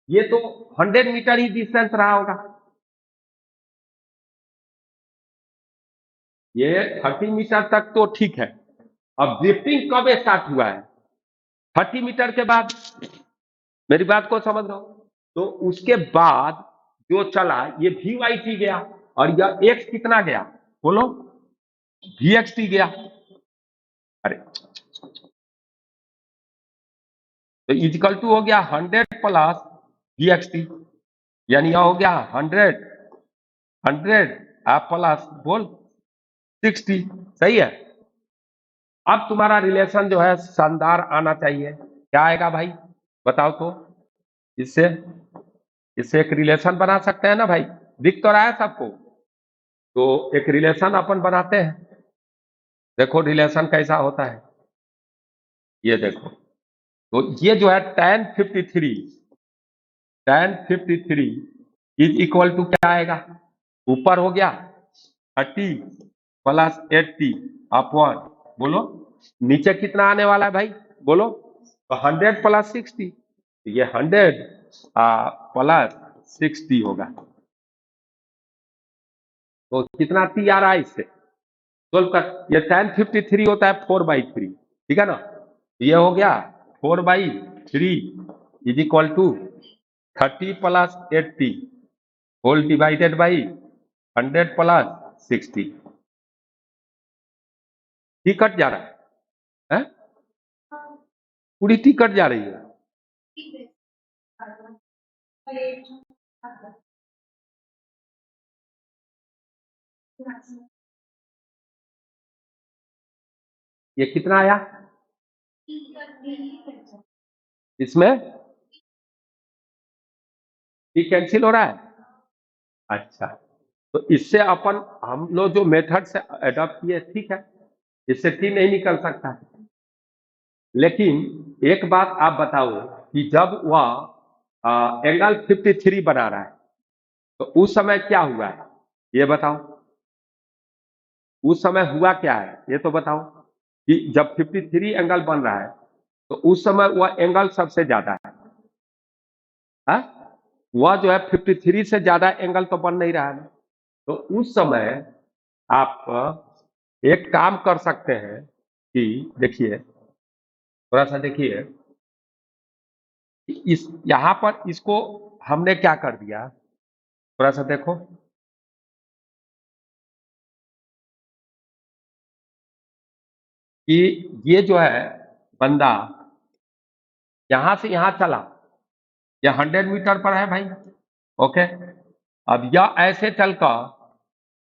ये तो 100 मीटर ही डिस्टेंस रहा होगा। ये 30 मीटर तक तो ठीक है। अब ड्रिफ्टिंग कब स्टार्ट हुआ है, 30 मीटर के बाद। मेरी बात को समझ रहे हो। तो उसके बाद जो चला ये वी गया, और यह एक्स कितना गया बोलो, वी गया। अरे तो इजिकल टू हो गया 100 प्लस वी, यानी यह हो गया 100 प्लस बोल 60। सही है। अब तुम्हारा रिलेशन जो है शानदार आना चाहिए, क्या आएगा भाई बताओ तो। इससे इससे एक रिलेशन बना सकते हैं ना भाई, दिख तो रहा है सबको। तो एक रिलेशन अपन बनाते हैं, देखो रिलेशन कैसा होता है, ये देखो। तो ये जो है tan 53 इज इक्वल टू क्या आएगा, ऊपर हो गया 30 प्लस 80 अपॉन बोलो, नीचे कितना आने वाला है भाई बोलो, तो 100 प्लस 60, ये 100 प्लस 60 होगा। तो कितना टी आ रहा है इससे सोल्व कर। ये tan 53 होता है 4/3, ठीक है ना। ये हो गया 4/3 is equal to 30 plus 80 whole divided by 100 plus 60। T cut जा रहा है? पूरी टी कट जा रही है। ये कितना आया इसमें, टी कैंसिल हो रहा है। अच्छा, तो इससे अपन हम लोग जो मेथड से अडॉप्ट किए ठीक है, इससे टी नहीं निकल सकता है। लेकिन एक बात आप बताओ कि जब वह एंगल 53 बना रहा है तो उस समय क्या हुआ है ये बताओ। उस समय हुआ क्या है ये तो बताओ, कि जब 53 एंगल बन रहा है तो उस समय वह एंगल सबसे ज्यादा है, हा? वह जो है 53 से ज्यादा एंगल तो बन नहीं रहा है। तो उस समय आप एक काम कर सकते हैं कि देखिए, थोड़ा सा देखिए, इस यहां पर इसको हमने क्या कर दिया, थोड़ा सा देखो। कि ये जो है बंदा यहां से यहां चला, ये 100 मीटर पर है भाई, ओके। अब यह ऐसे चलकर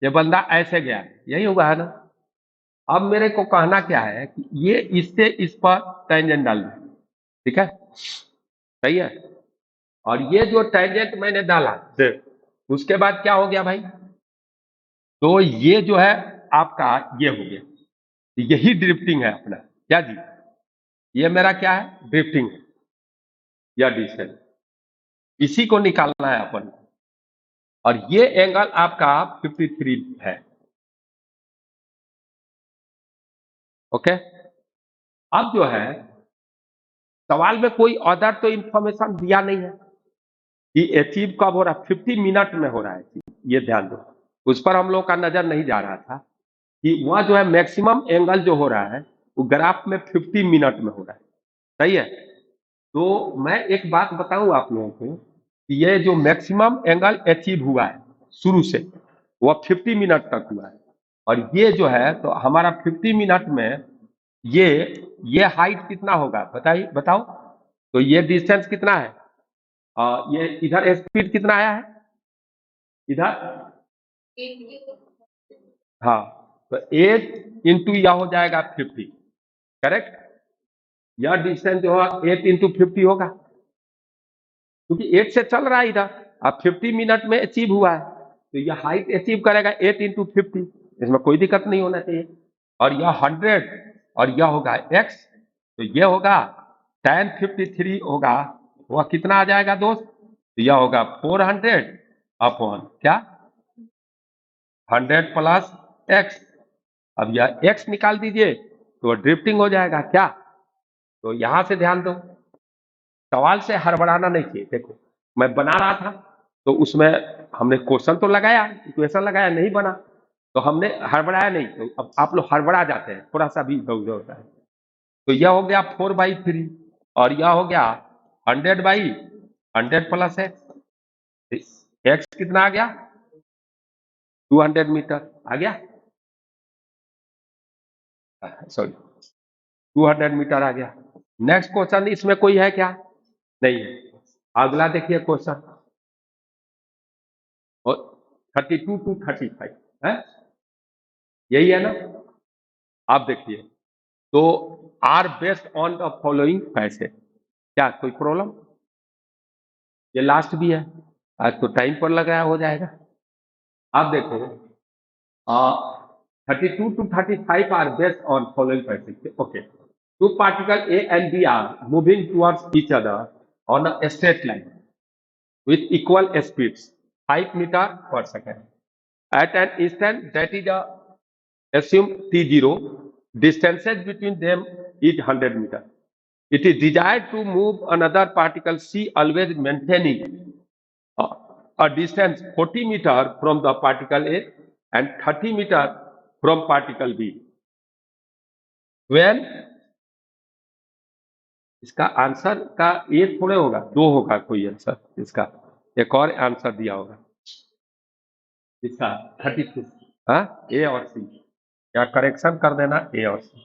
ये बंदा ऐसे गया, यही हुआ है ना। अब मेरे को कहना क्या है कि ये इससे इस पर टेंजेंट डाल दो, ठीक है, सही है। और ये जो टेंजेंट मैंने डाला देख, उसके बाद क्या हो गया भाई, तो ये जो है आपका ये हो गया, यही ड्रिफ्टिंग है अपना, क्या जी? ये मेरा क्या है? ड्रिफ्टिंग है या डिस्टेंस, इसी को निकालना है अपन को। और ये एंगल आपका 53 है। ओके, अब जो है सवाल में कोई अदर तो इंफॉर्मेशन दिया नहीं है कि अचीव कब हो रहा है। 50 मिनट में हो रहा है, ये ध्यान दो। उस पर हम लोग का नजर नहीं जा रहा था कि वह जो है मैक्सिमम एंगल जो हो रहा है वो ग्राफ में 50 मिनट में हो रहा है। सही है। तो मैं एक बात बताऊं आप लोगों को कि ये जो मैक्सिमम एंगल अचीव हुआ है शुरू से, वह 50 मिनट तक हुआ है। और ये जो है तो हमारा 50 मिनट में ये हाइट कितना होगा बताइए, बताओ। तो ये डिस्टेंस कितना है? ये इधर स्पीड कितना आया है इधर? हाँ, तो 8 इंटू यह हो जाएगा 50, करेक्ट। यह डिस्टेंस जो है 8 इंटू 50 होगा, क्योंकि 8 से चल रहा है इधर। अब 50 मिनट में अचीव हुआ है तो यह हाइट अचीव करेगा 8 इंटू 50। इसमें कोई दिक्कत नहीं होना चाहिए। और यह 100 और यह होगा x, तो यह होगा tan 53 होगा, वह कितना आ जाएगा दोस्त? तो यह होगा 400 अपॉन क्या? 100 प्लस x। अब यह x निकाल दीजिए तो ड्रिफ्टिंग हो जाएगा क्या? तो यहां से ध्यान दो, सवाल से हड़बड़ाना नहीं चाहिए। देखो मैं बना रहा था तो उसमें हमने क्वेश्चन तो लगाया, इक्वेशन लगाया, नहीं बना तो हमने हड़बड़ाया नहीं। तो अब आप लोग हड़बड़ा जाते हैं, थोड़ा सा भी इधर उधर होता है। तो यह हो गया 4/3 और यह हो गया 100/100 प्लस एक्स कितना आ गया? 200 मीटर आ गया, सॉरी 200 मीटर आ गया। नेक्स्ट क्वेश्चन इसमें कोई है क्या? नहीं है। अगला देखिए क्वेश्चन, 32 to 35 है, यही है ना? आप देखिए, तो are based on the following passage, क्या कोई प्रॉब्लम? ये लास्ट भी है, आज तो टाइम पर लग रहा है, हो जाएगा। आप देखो 32 to 35 are based on following पैसे। Okay, two particles A and B are moving towards each other on a straight line with equal speeds 5 meter per second. At an instant that is assume t0, distances between them is 100 meter. It is desired to move another particle C always maintaining a, a distance 40 meter from the particle A and 30 meter from particle B. When इसका answer का एक थोड़े होगा, दो होगा कोई answer इसका, एक और आंसर दिया होगा इसका 32। हाँ, ए और सी, या करेक्शन कर देना ए और सी,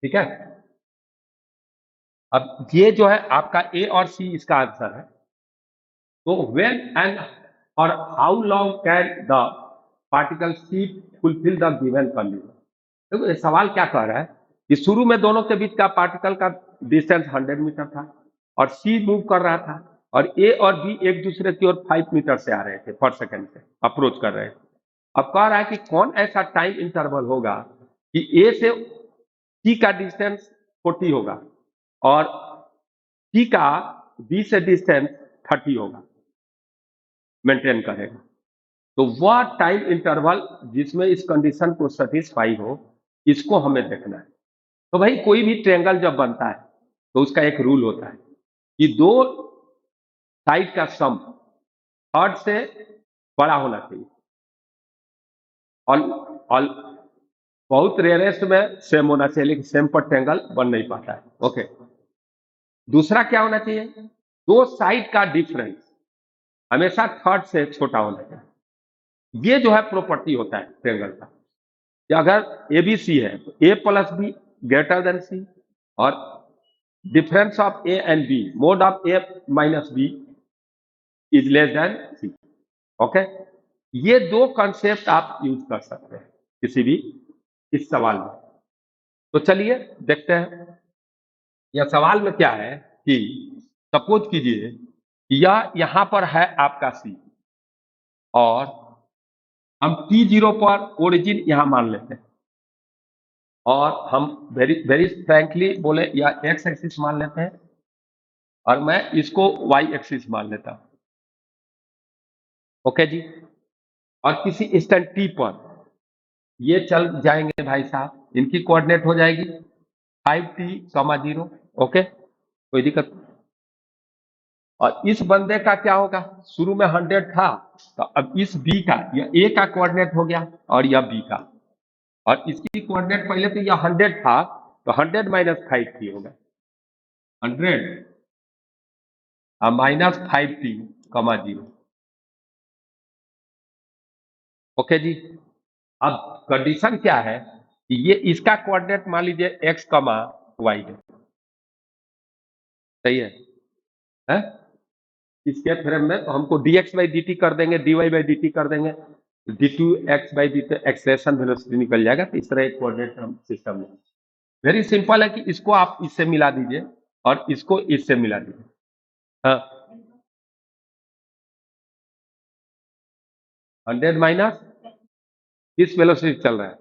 ठीक है। अब ये जो है आपका ए और सी इसका आंसर है। तो व्हेन एंड और how long can the particle C fulfil the given condition. देखो ये सवाल क्या कह रहा है कि शुरू में दोनों के बीच का पार्टिकल का डिस्टेंस 100 मीटर था और सी मूव कर रहा था और ए और बी एक दूसरे की ओर 5 मीटर से आ रहे थे पर सेकंड से अप्रोच कर रहे थे। अब कह रहा है कि कौन ऐसा टाइम इंटरवल होगा कि ए से सी का डिस्टेंस 40 होगा और सी का बी से डिस्टेंस 30 होगा, मेंटेन करेगा। तो वह टाइम इंटरवल जिसमें इस कंडीशन को सेटिस्फाई हो, इसको हमें देखना है। तो भाई कोई भी ट्रायंगल जब बनता है तो उसका एक रूल होता है कि दो साइड का सम थर्ड से बड़ा होना चाहिए और बहुत रेयरेस्ट में सेम होना चाहिए, लेकिन सेम पर ट्रायंगल बन नहीं पाता है। ओके, दूसरा क्या होना चाहिए? दो साइड का डिफरेंस हमेशा थर्ड से छोटा होना चाहिए। ये जो है प्रॉपर्टी होता है ट्रायंगल का कि अगर एबीसी है तो A plus B greater than C और difference of A and B mod of A minus B is less than C. Okay, ये दो कॉन्सेप्ट आप यूज कर सकते हैं किसी भी इस सवाल में। तो चलिए देखते हैं यह सवाल में क्या है कि सपोज कीजिए यह यहां पर है आपका सी और हम t0 पर ओरिजिन यहां मान लेते हैं और हम वेरी वेरी फ्रैंकली बोले या x एक्सिस मान लेते हैं और मैं इसको y एक्सिस मान लेता हूं। ओके जी। और किसी इंस्टेंट t पर ये चल जाएंगे भाई साहब, इनकी कोऑर्डिनेट हो जाएगी 5t, 0। ओके, कोई दिक्कत नहीं। और इस बंदे का क्या होगा, शुरू में 100 था, तो अब इस b का, यह a का कोऑर्डिनेट हो गया और यह b का, और इसकी कोऑर्डिनेट पहले तो यह 100 था, तो 100 माइनस 5t होगा, 100 माइनस 5t, 0। ओके जी। अब कंडीशन क्या है कि ये इसका कोऑर्डिनेट मान लीजिए x, y है, सही है? इसके फ्रेम में तो हमको dx बाई dt कर देंगे, dy बाई dt कर देंगे, d2x by dt acceleration velocity निकल जाएगा। तो इस तरह एक कोऑर्डिनेट हम सिस्टम में वेरी सिंपल है कि इसको आप इससे मिला दीजिए और इसको इससे मिला दीजिए। हाँ, 100 माइनस किस वेलोसिटी चल रहा है,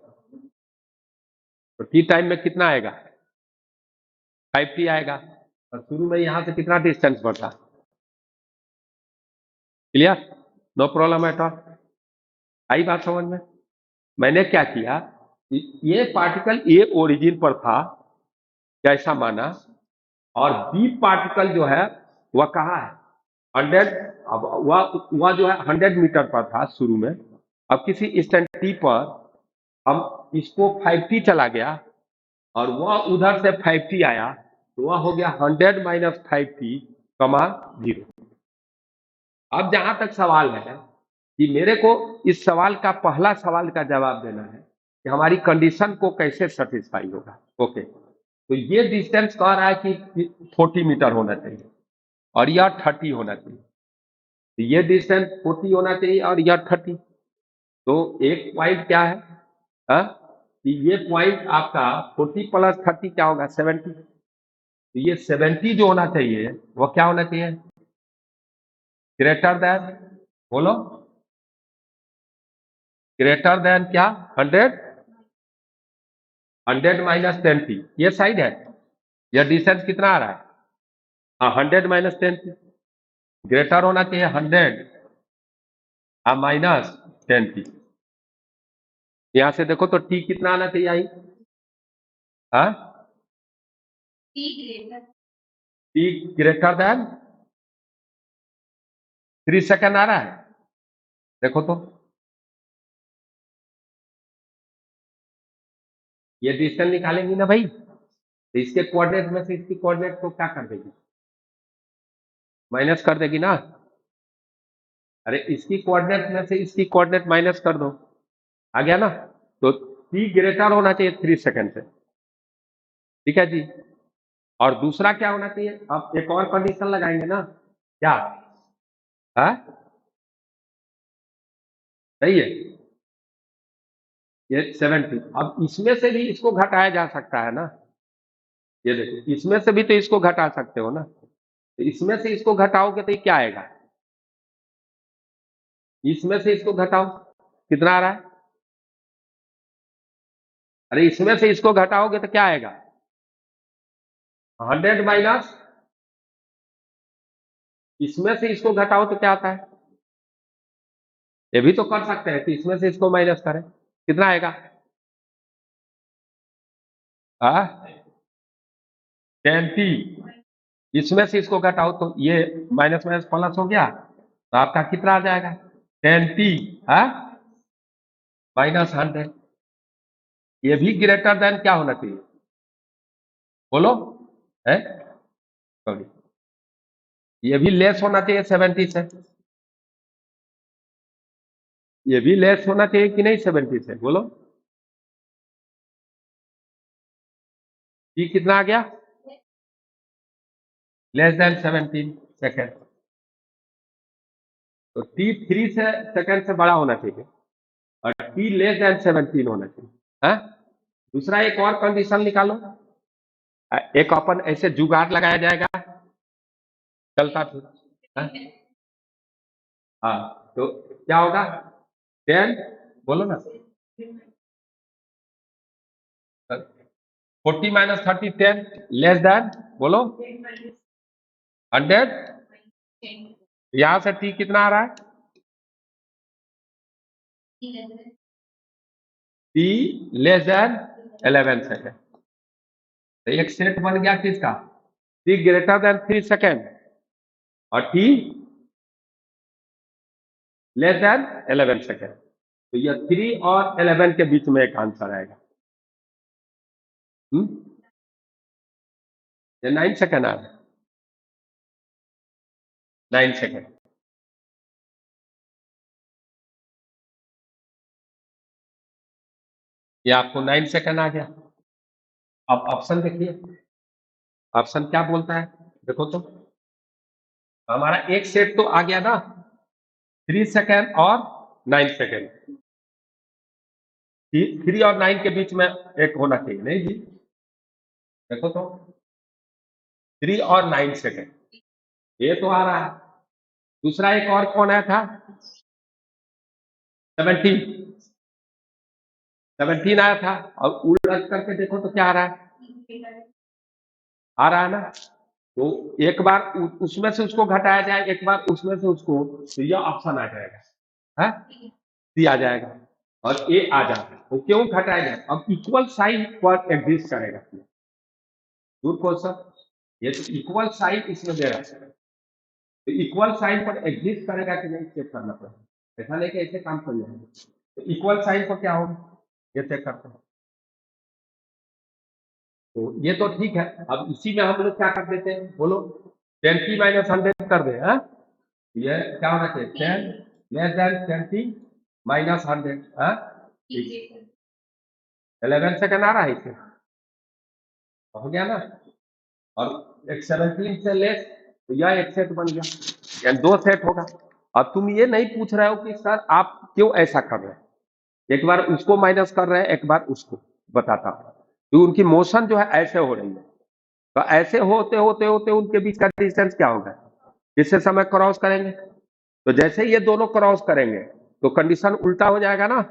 तो टी टाइम में कितना आएगा, 5t आएगा। और शुरू में यहां से कितना डिस्टेंस बढ़ता, clear, no problem at all. आई बात समझ में? मैंने क्या किया, ये पार्टिकल ए ओरिजिन पर था कैसा माना, और बी पार्टिकल जो है वह कहाँ है, 100, अब वह जो है 100 मीटर पर था शुरू में। अब किसी इंस्टेंट टी पर हम इसको 5t चला गया और वह उधर से 5t आया, तो वह हो गया 100 माइनस 5t, 0। अब जहां तक सवाल है कि मेरे को इस सवाल का, पहला सवाल का जवाब देना है कि हमारी कंडीशन को कैसे सेटिस्फाई होगा। ओके, तो ये डिस्टेंस कह रहा है कि 40 मीटर होना चाहिए और यह 30 होना चाहिए, तो ये डिस्टेंस 40 होना चाहिए और यह 30। तो एक पॉइंट क्या है, हा? कि ये पॉइंट आपका 40 प्लस 30 क्या होगा, 70। तो ये 70 जो होना चाहिए वो क्या होना चाहिए, ग्रेटर देन, बोलो, ग्रेटर देन क्या, 100, 100 माइनस 10t, ये साइड है, यह डिस्टेंस कितना आ रहा है, हाँ 100 माइनस 10t, ग्रेटर होना चाहिए 100 माइनस 10t। यहां से देखो तो t कितना आना चाहिए, आई, हाँ, t ग्रेटर देन 3 सेकेंड आ रहा है, देखो तो ये डिस्टेंस निकालेंगी ना भाई, तो इसके कोऑर्डिनेट में से इसकी कोऑर्डिनेट को क्या कर देगी, माइनस कर देगी ना। अरे इसकी कोऑर्डिनेट में से इसकी कोऑर्डिनेट माइनस कर दो, आ गया ना। तो t ग्रेटर होना चाहिए 3 सेकेंड से, ठीक है जी। और दूसरा क्या होना चाहिए, अब एक और कंडीशन लगाएंगे ना, क्या है, सही है, ये 70। अब इसमें से भी इसको घटाया जा सकता है ना, ये देखो इसमें से भी तो इसको घटा सकते हो ना, तो इसमें से इसको घटाओगे तो ये क्या आएगा, इसमें से इसको घटाओ, कितना आ रहा है, अरे इसमें से इसको घटाओगे तो क्या आएगा, 100 माइनस, इसमें से इसको घटाओ तो क्या आता है, ये भी तो कर सकते हैं कि इसमें से इसको माइनस करें, कितना आएगा, 10t, इसमें से इसको घटाओ तो ये माइनस माइनस प्लस हो गया, तो आपका कितना आ जाएगा, 10t माइनस 100। ये भी ग्रेटर देन क्या होना चाहिए, बोलो, है, सॉरी, ये भी लेस होना चाहिए 70 से, ये भी लेस होना चाहिए कि नहीं 70 से, बोलो, ये कितना आ गया, लेस देन 17 सेकेंड। तो t 3 से सेकेंड से बड़ा होना चाहिए और t लेस देन 17 होना चाहिए, है? दूसरा एक और कंडीशन निकालो, एक अपन ऐसे जुगाड़ लगाया जाएगा, चलता फिर, हाँ, तो क्या होगा, 10 बोलो ना। 40 माइनस 30 10 लेस देन बोलो 100। यहां से t कितना आ रहा है? t less than 11 second. तो एक सेट बन गया किसका? t ग्रेटर देन 3 सेकेंड और t लेस देन 11 सेकेंड। तो यह 3 और 11 के बीच में एक आंसर आएगा। ये 9 सेकेंड आ रहा है, 9 सेकेंड। ये आपको 9 सेकेंड आ गया। अब ऑप्शन देखिए, ऑप्शन क्या बोलता है देखो तो। हमारा एक सेट तो आ गया ना, 3 सेकेंड और 9 सेकेंड। 3 और 9 के बीच में एक होना चाहिए, नहीं जी? देखो तो 3 और 9 सेकेंड ये तो आ रहा है। दूसरा एक और कौन आया था? 17 आया था। और उलट करके देखो तो क्या आ रहा है? आ रहा है ना। तो एक बार उसमें से उसको घटाया जाए, एक बार उसमें से उसको, तो यह ऑप्शन आ जाएगा है, सी आ जाएगा और ए आ जाएगा। तो क्यों घटाया जाए? अब इक्वल साइन पर एग्जिस्ट करेगा। Good question. ये तो इक्वल साइन इसमें दे रहा है, तो इक्वल साइन पर एग्जिस्ट करेगा कि नहीं चेक करना पड़ेगा। ऐसा नहीं कि ऐसे काम कर जाएगा। तो इक्वल साइन पर क्या होगा ये चेक करते हैं। तो ये तो ठीक है। अब इसी में हम लोग क्या कर देते हैं बोलो, 20 माइनस 100 कर दे। हाँ, ये क्या होना चाहिए? 10 लेस देन 20 माइनस 100। हाँ, 11 सेकंड आ रहा है इसे, हो गया ना। और एक 17 से लेस, तो यह एक सेट बन गया, यानी 2 सेट होगा। अब तुम ये नहीं पूछ रहे हो कि सर आप क्यों ऐसा कर रहे हैं, एक बार उसको माइनस कर रहे हैं, एक बार उसको। बताता हूं, तो उनकी मोशन जो है ऐसे हो रही है, तो ऐसे होते होते होते उनके बीच का डिस्टेंस क्या होगा? किससे समय क्रॉस करेंगे? तो जैसे ही ये दोनों क्रॉस करेंगे तो कंडीशन उल्टा हो जाएगा ना।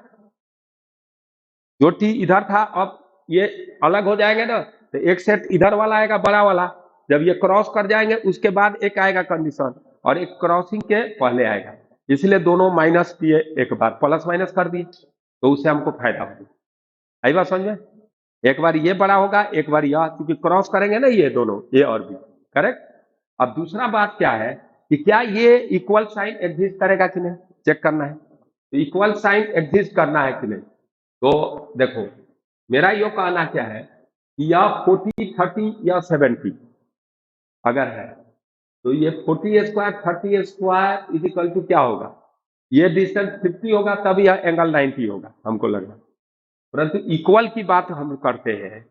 जो टी इधर था अब ये अलग हो जाएंगे ना, तो एक सेट इधर वाला आएगा बड़ा वाला, जब ये क्रॉस कर जाएंगे उसके बाद एक आएगा कंडीशन, और एक क्रॉसिंग के पहले आएगा। इसलिए दोनों माइनस किए, एक बार प्लस माइनस कर दिए, तो उससे हमको फायदा होगा। आई बात समझ में? एक बार ये बड़ा होगा, एक बार यह, क्योंकि क्रॉस करेंगे ना ये दोनों, ए और बी। करेक्ट। अब दूसरा बात क्या है कि क्या ये इक्वल साइन एग्जिस्ट करेगा कि नहीं, चेक करना है। तो इक्वल साइन एग्जिस्ट करना है कि नहीं, तो देखो मेरा यो कहना क्या है कि या 40 30 या 70 अगर है, तो ये 40 square 30 square is equal to क्या होगा? ये डिस्टेंस 50 होगा, तब यह एंगल 90 होगा हमको लग रहा है। परंतु इक्वल की बात हम करते हैं,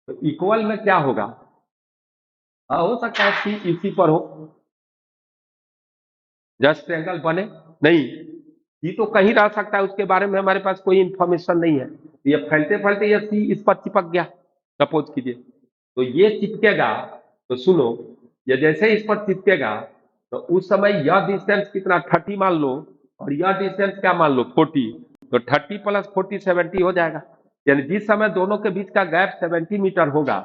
तो इक्वल में क्या होगा? हो सकता है सी इसी पर हो, जस्ट एंगल बने नहीं, ये तो कहीं रह सकता है, उसके बारे में हमारे पास कोई इंफॉर्मेशन नहीं है। ये फैलते फैलते ये सी इस पर चिपक गया, सपोज कीजिए, तो ये चिपकेगा। तो सुनो, ये जैसे इस पर चिपकेगा, तो उस समय यह डिस्टेंस कितना 30 मान लो, और यह डिस्टेंस क्या मान लो 40, तो 30 प्लस 40 70 हो जाएगा। यानी जिस समय दोनों के बीच का गैप 70 मीटर होगा,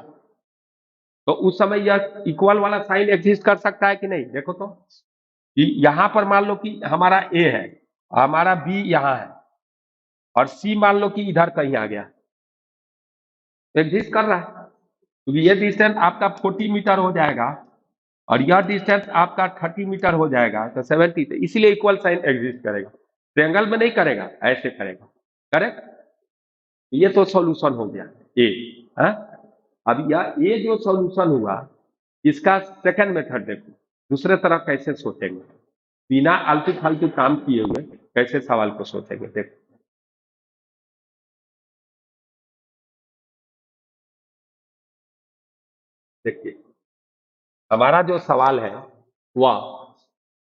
तो उस समय यह इक्वल वाला साइन एग्जिस्ट कर सकता है कि नहीं? देखो तो, यहां पर मान लो कि हमारा ए है, हमारा बी यहां है, और सी मान लो कि इधर कहीं आ गया, एग्जिस्ट कर रहा है। क्योंकि ये डिस्टेंस आपका 40 मीटर हो जाएगा, और यह डिस्टेंस आपका 30 मीटर हो जाएगा, तो 70, तो इसीलिए इक्वल साइन एग्जिस्ट करेगा। ट्रायंगल में नहीं करेगा, ऐसे करेगा। करेक्ट। ये तो सॉल्यूशन हो गया ए। हाँ, अब ये जो सॉल्यूशन हुआ, इसका सेकंड मेथड देखो, दूसरे तरह कैसे सोचेंगे, बिना आलतू फालतू काम किए हुए कैसे सवाल को सोचेंगे। देखो, देखिए हमारा जो सवाल है वह,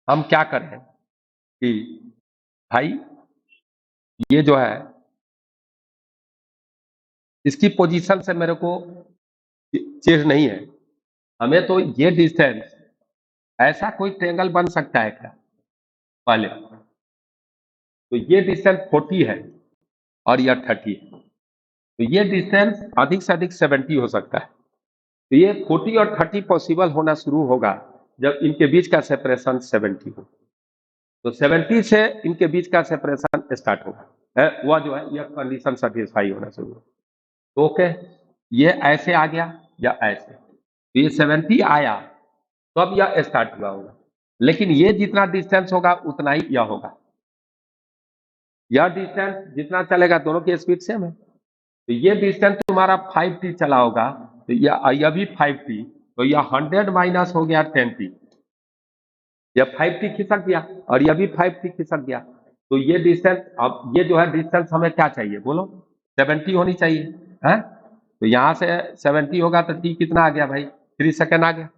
हम क्या करें कि भाई ये जो है, इसकी पोजीशन से मेरे को चेंज नहीं है, हमें तो ये डिस्टेंस, ऐसा कोई ट्रायंगल बन सकता है क्या पहले? तो ये डिस्टेंस 40 है, और यह 30 है, तो ये डिस्टेंस अधिक से अधिक 70 हो सकता है। तो ये 40 और 30 पॉसिबल होना शुरू होगा जब इनके बीच का सेपरेशन 70 हो। तो 70 से इनके बीच का सेपरेशन स्टार्ट होगा, वह जो है यह कंडीशन सेटिस्फाई होना शुरू होगा। तो ओके, ये ऐसे आ गया या ऐसे, तो ये 70 आया तो अब यह स्टार्ट हुआ होगा, लेकिन ये जितना डिस्टेंस होगा उतना ही यह होगा। यह डिस्टेंस जितना चलेगा, दोनों की स्पीड सेम है, तो ये डिस्टेंस तुम्हारा 5t चला होगा, तो यह भी 5t, तो यह 100 माइनस हो गया 10t, यह 5t खिसक गया और यह भी 5t खिसक गया। तो ये डिस्टेंस, अब ये जो है डिस्टेंस हमें क्या चाहिए बोलो, 70 होनी चाहिए है। तो यहां से 70 होगा तो t कितना आ गया भाई, 3 सेकेंड आ गया।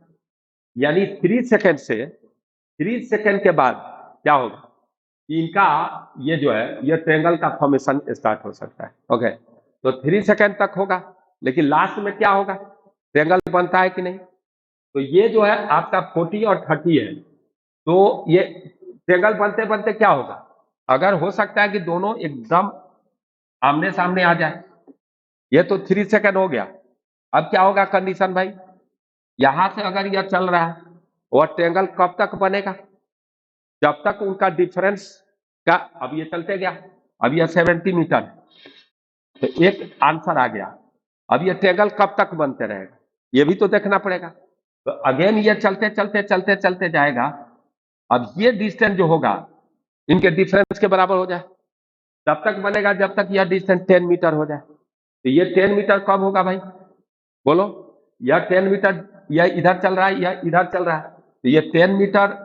यानी 3 सेकेंड से 3 सेकेंड के बाद क्या होगा, इनका ये जो है ये ट्रायंगल का फॉर्मेशन स्टार्ट हो सकता है। ओके, तो 3 सेकेंड तक होगा, लेकिन लास्ट में क्या होगा, ट्रायंगल बनता है कि नहीं। तो ये जो है आपका 40 और 30 है, तो ये ट्रायंगल बनते बनते क्या होगा, अगर हो सकता है कि दोनों एकदम आमने सामने आ जाए। ये तो 3 सेकेंड हो गया। अब क्या होगा कंडीशन भाई, यहां से अगर यह चल रहा है, वह ट्रायंगल कब तक बनेगा, जब तक उनका डिफरेंस का, अब ये चलते गया, अब यह 70 मीटर, तो एक आंसर आ गया। अब ये ट्रायंगल कब तक बनते रहेगा, ये भी तो देखना पड़ेगा। तो अगेन ये चलते चलते चलते चलते जाएगा। अब ये डिस्टेंस जो होगा इनके डिफरेंस के बराबर हो जाए, तब तक बनेगा जब तक यह डिस्टेंस 10 मीटर हो जाए। तो ये 10 मीटर कब होगा भाई बोलो, यह 10 मीटर, यह इधर चल रहा है, यह इधर चल रहा है, तो ये 10 मीटर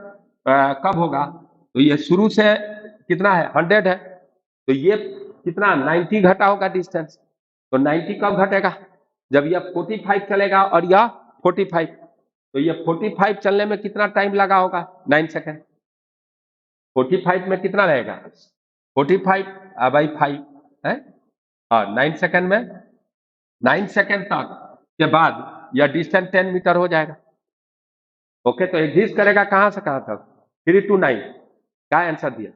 कब होगा, तो ये शुरू से कितना है 100 है, तो ये कितना 90 घटा होगा डिस्टेंस। तो 90 कब घटेगा, जब यह 45 चलेगा और यह 45, तो ये 45 चलने में कितना टाइम लगा होगा, 9 सेकेंड। 45 में कितना रहेगा, 45 बाई 5 है, हाँ 9 सेकेंड में, 9 सेकेंड तक के बाद यह डिस्टेंस 10 मीटर हो जाएगा। ओके, तो एग्जिस्ट करेगा कहां से कहां तक, 3 to 9, क्या आंसर दिया,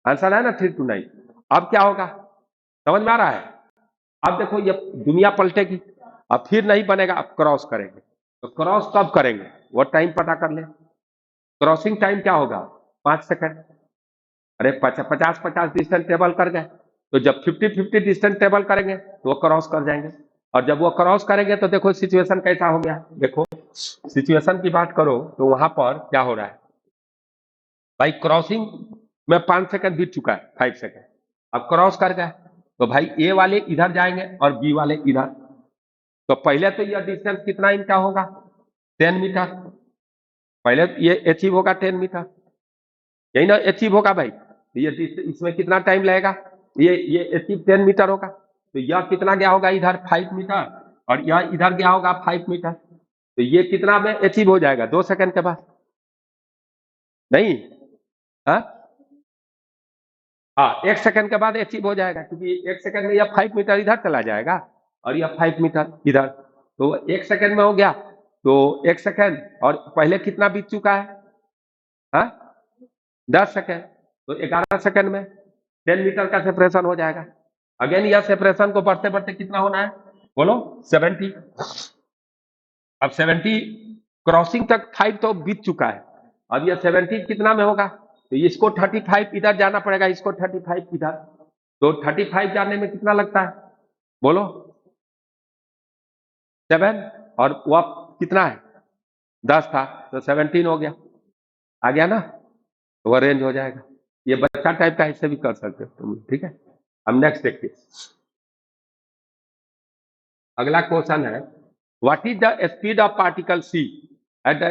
आंसर है ना 3 to 9। अब क्या होगा, समझ में आ रहा है। अब देखो ये दुनिया पलटेगी, अब फिर नहीं बनेगा, अब क्रॉस करेंगे, तो क्रॉस कब करेंगे वो टाइम पता कर ले। क्रॉसिंग टाइम क्या होगा, 5 सेकेंड। अरे 50-50 डिस्टेंस टेबल कर गए, तो जब 50-50 डिस्टेंस टेबल करेंगे तो वो क्रॉस कर जाएंगे, और जब वो क्रॉस करेंगे तो देखो सिचुएशन कैसा हो गया। देखो सिचुएशन की बात करो तो वहां पर क्या हो रहा है भाई, क्रॉसिंग में 5 सेकंड बीत चुका है, 5 सेकंड, अब क्रॉस कर गए, तो भाई ए वाले इधर जाएंगे और बी वाले इधर। तो पहले तो यह डिस्टेंस कितना इनका होगा, 10 मीटर, पहले ये अचीव होगा 10 मीटर, यही ना अचीव होगा भाई। ये इसमें कितना टाइम लगेगा, ये अचीव 10 मीटर होगा, तो यह कितना गया होगा इधर 5 मीटर, और यह इधर गया होगा 5 मीटर, तो ये कितना में अचीव हो जाएगा, 2 सेकंड के बाद, नहीं हाँ, 1 सेकंड के बाद अचीव हो जाएगा, क्योंकि 1 सेकंड में यह 5 मीटर इधर चला जाएगा और यह 5 मीटर इधर, तो 1 सेकंड में हो गया। तो 1 सेकंड, और पहले कितना बीत चुका है, हाँ 10 सेकंड, तो 11 सेकंड में 10 मीटर का सेपरेशन हो जाएगा। अगेन यह सेपरेशन को बढ़ते बढ़ते कितना होना है बोलो, 70। अब 70 क्रॉसिंग तक 5 तो बीत चुका है, अब यह 70 कितना में होगा, तो इसको 35 इधर जाना पड़ेगा, इसको 35 इधर, तो 35 जाने में कितना लगता है बोलो, 7, और वह कितना है 10 था, तो 17 हो गया, आ गया ना, तो वह रेंज हो जाएगा। ये बच्चा टाइप का हिस्से भी कर सकते हो तुम, ठीक है। अब नेक्स्ट देखिए, अगला क्वेश्चन है, what is the speed of particle C at the